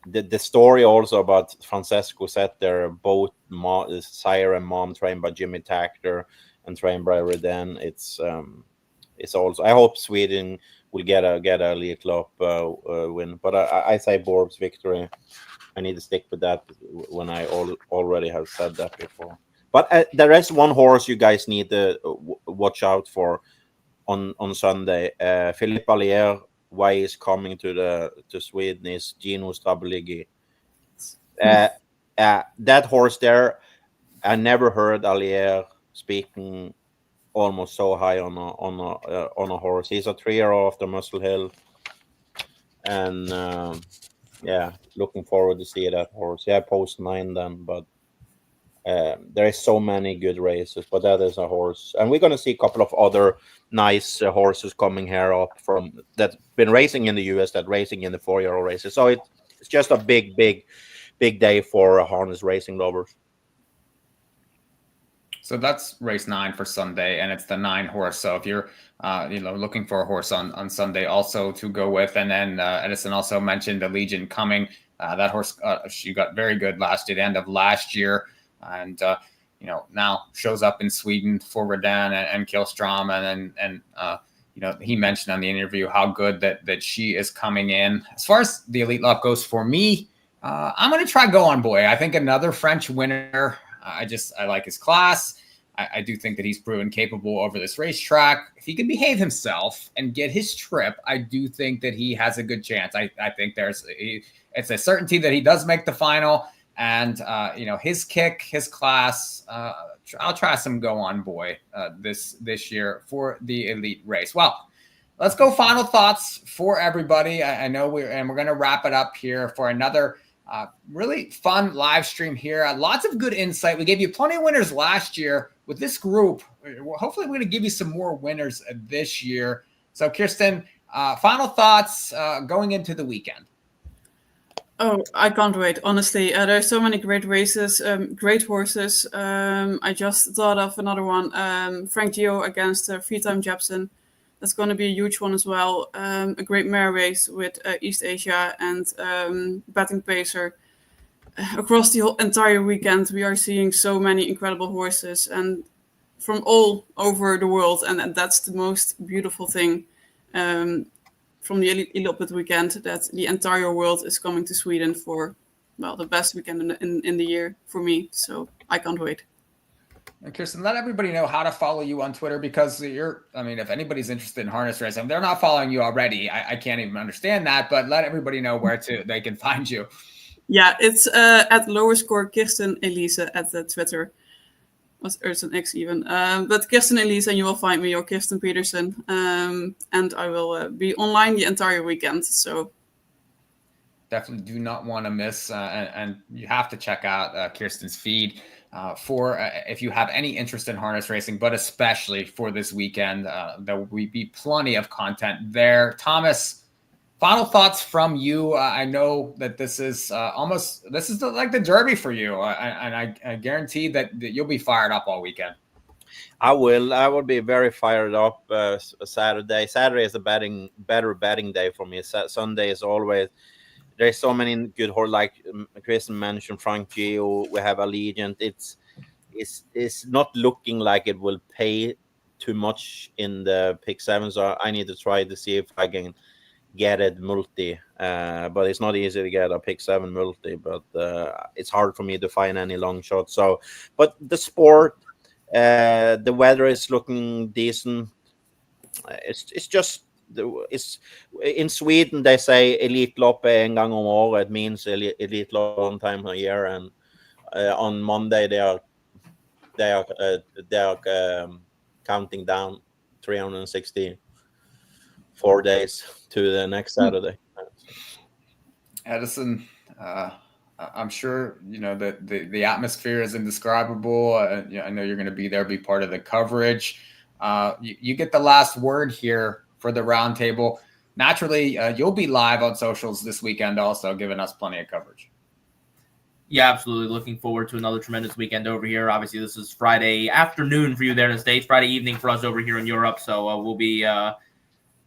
the story also about Francesco Zet. They're both sire and mom trained by Jimmy Takter and trained by Reden. It's also, I hope Sweden will get a Elitlopp win, but I say Borup's victory. I need to stick with that when I already have said that before. But there is one horse you guys need to watch out for on Sunday. Philippe Allier, why he's coming to Sweden, is Gino Strabiligi. That horse there, I never heard Allier speaking almost so high on a horse. He's a 3-year-old after Muscle Hill, and looking forward to see that horse. Yeah, post 9 then, but there is so many good races. But that is a horse, and we're going to see a couple of other nice horses coming here up from that's been racing in the US, that racing in the 4-year-old races. So it's just a big day for harness racing lovers. So that's race 9 for Sunday, and it's the 9 horse. So if you're, looking for a horse on Sunday also to go with, and then Edison also mentioned the Legion coming. That horse, she got very good at the end of last year, and now shows up in Sweden for Reden and Kihlstrom, and he mentioned on the interview how good that she is coming in. As far as the Elitlopp goes for me, I'm going to try Go On Boy. I think another French winner. I like his class. I do think that he's proven capable over this racetrack. If he can behave himself and get his trip, I do think that he has a good chance. I think it's a certainty that he does make the final. And, his kick, his class, I'll try some Go On Boy this year for the elite race. Well, let's go final thoughts for everybody. I know we're going to wrap it up here for another really fun live stream here. Lots of good insight. We gave you plenty of winners last year with this group. Hopefully we're going to give you some more winners this year. So Kirsten, final thoughts going into the weekend. Oh, I can't wait. Honestly, there's so many great races, great horses. I just thought of another one, Frank Gio against Freetime Jepson. That's going to be a huge one as well. A great mare race with East Asia and Betting Pacer. Across the whole entire weekend, we are seeing so many incredible horses and from all over the world. And that's the most beautiful thing from the Elitloppet weekend, that the entire world is coming to Sweden for, the best weekend in the year for me. So I can't wait. And Kirsten, let everybody know how to follow you on Twitter, because if anybody's interested in harness racing, they're not following you already. I can't even understand that, but let everybody know where they can find you. Yeah, it's at _ Kirsten Elise at the Twitter. It's an X even. But Kirsten Elise, and you will find me, or Kirsten Petersen. And I will be online the entire weekend. So Definitely do not want to miss, and you have to check out Kirsten's feed for if you have any interest in harness racing, but especially for this weekend. There will be plenty of content there. Thomas, final thoughts from you. I know that this is like the Derby for you, and I guarantee that you'll be fired up all weekend. I will be very fired up Saturday. Saturday is a better betting day for me. Sunday is always, there's so many good horses, like Kristen mentioned, Frank Gio, we have Allegiant. It's not looking like it will pay too much in the pick 7, so I need to try to see if I can get it multi. But it's not easy to get a pick 7 multi, but it's hard for me to find any long shots. So, but the sport, the weather is looking decent. It's just, it's in Sweden they say Elitloppet en gång om året. It means Elitlopp one time a year, and on Monday they are counting down 364 days to the next Saturday. Edison, I'm sure you know that the atmosphere is indescribable. I know you're going to be there, be part of the coverage. You get the last word here for the roundtable. Naturally, you'll be live on socials this weekend, also giving us plenty of coverage. Yeah, absolutely. Looking forward to another tremendous weekend over here. Obviously, this is Friday afternoon for you there in the States, Friday evening for us over here in Europe. So we'll be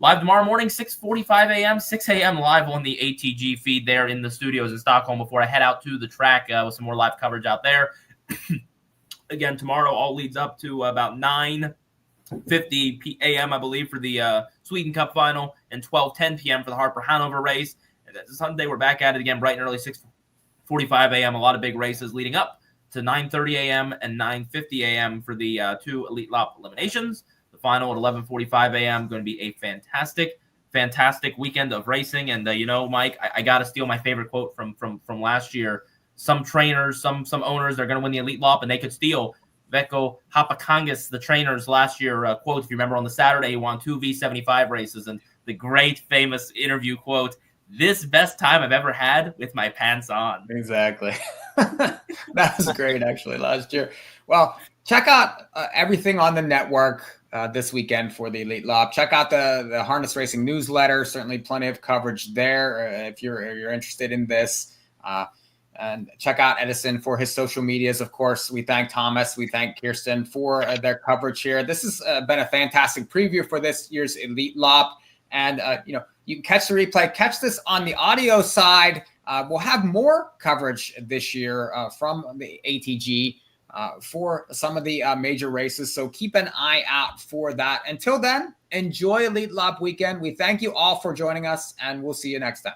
live tomorrow morning, 6:45 a.m., 6 a.m. live on the ATG feed there in the studios in Stockholm before I head out to the track with some more live coverage out there. Again, tomorrow all leads up to about 9:50 a.m., I believe, for the Sweden Cup final, and 12:10 p.m. for the Harper Hanover race. And then Sunday, we're back at it again bright and early, 6:45 a.m. A lot of big races leading up to 9:30 a.m. and 9:50 a.m. for the 2 Elitlopp eliminations. The final at 11:45 a.m. going to be a fantastic weekend of racing. And Mike, I got to steal my favorite quote from last year. Some trainers, some owners, they're going to win the Elitlopp, and they could steal Vekko Hapakangas, the trainers last year quote. If you remember, on the Saturday, he won 2 V75 races, and the great famous interview quote, "This best time I've ever had with my pants on." Exactly. That was great, actually, last year. Well, check out everything on the network this weekend for the Elitlopp. Check out the harness racing newsletter. Certainly plenty of coverage there if you're interested in this. And check out Edison for his social medias. Of course, we thank Thomas. We thank Kirsten for their coverage here. This has been a fantastic preview for this year's Elitlopp. And, you can catch the replay, catch this on the audio side. We'll have more coverage this year from the ATG for some of the major races. So keep an eye out for that. Until then, enjoy Elitlopp weekend. We thank you all for joining us, and we'll see you next time.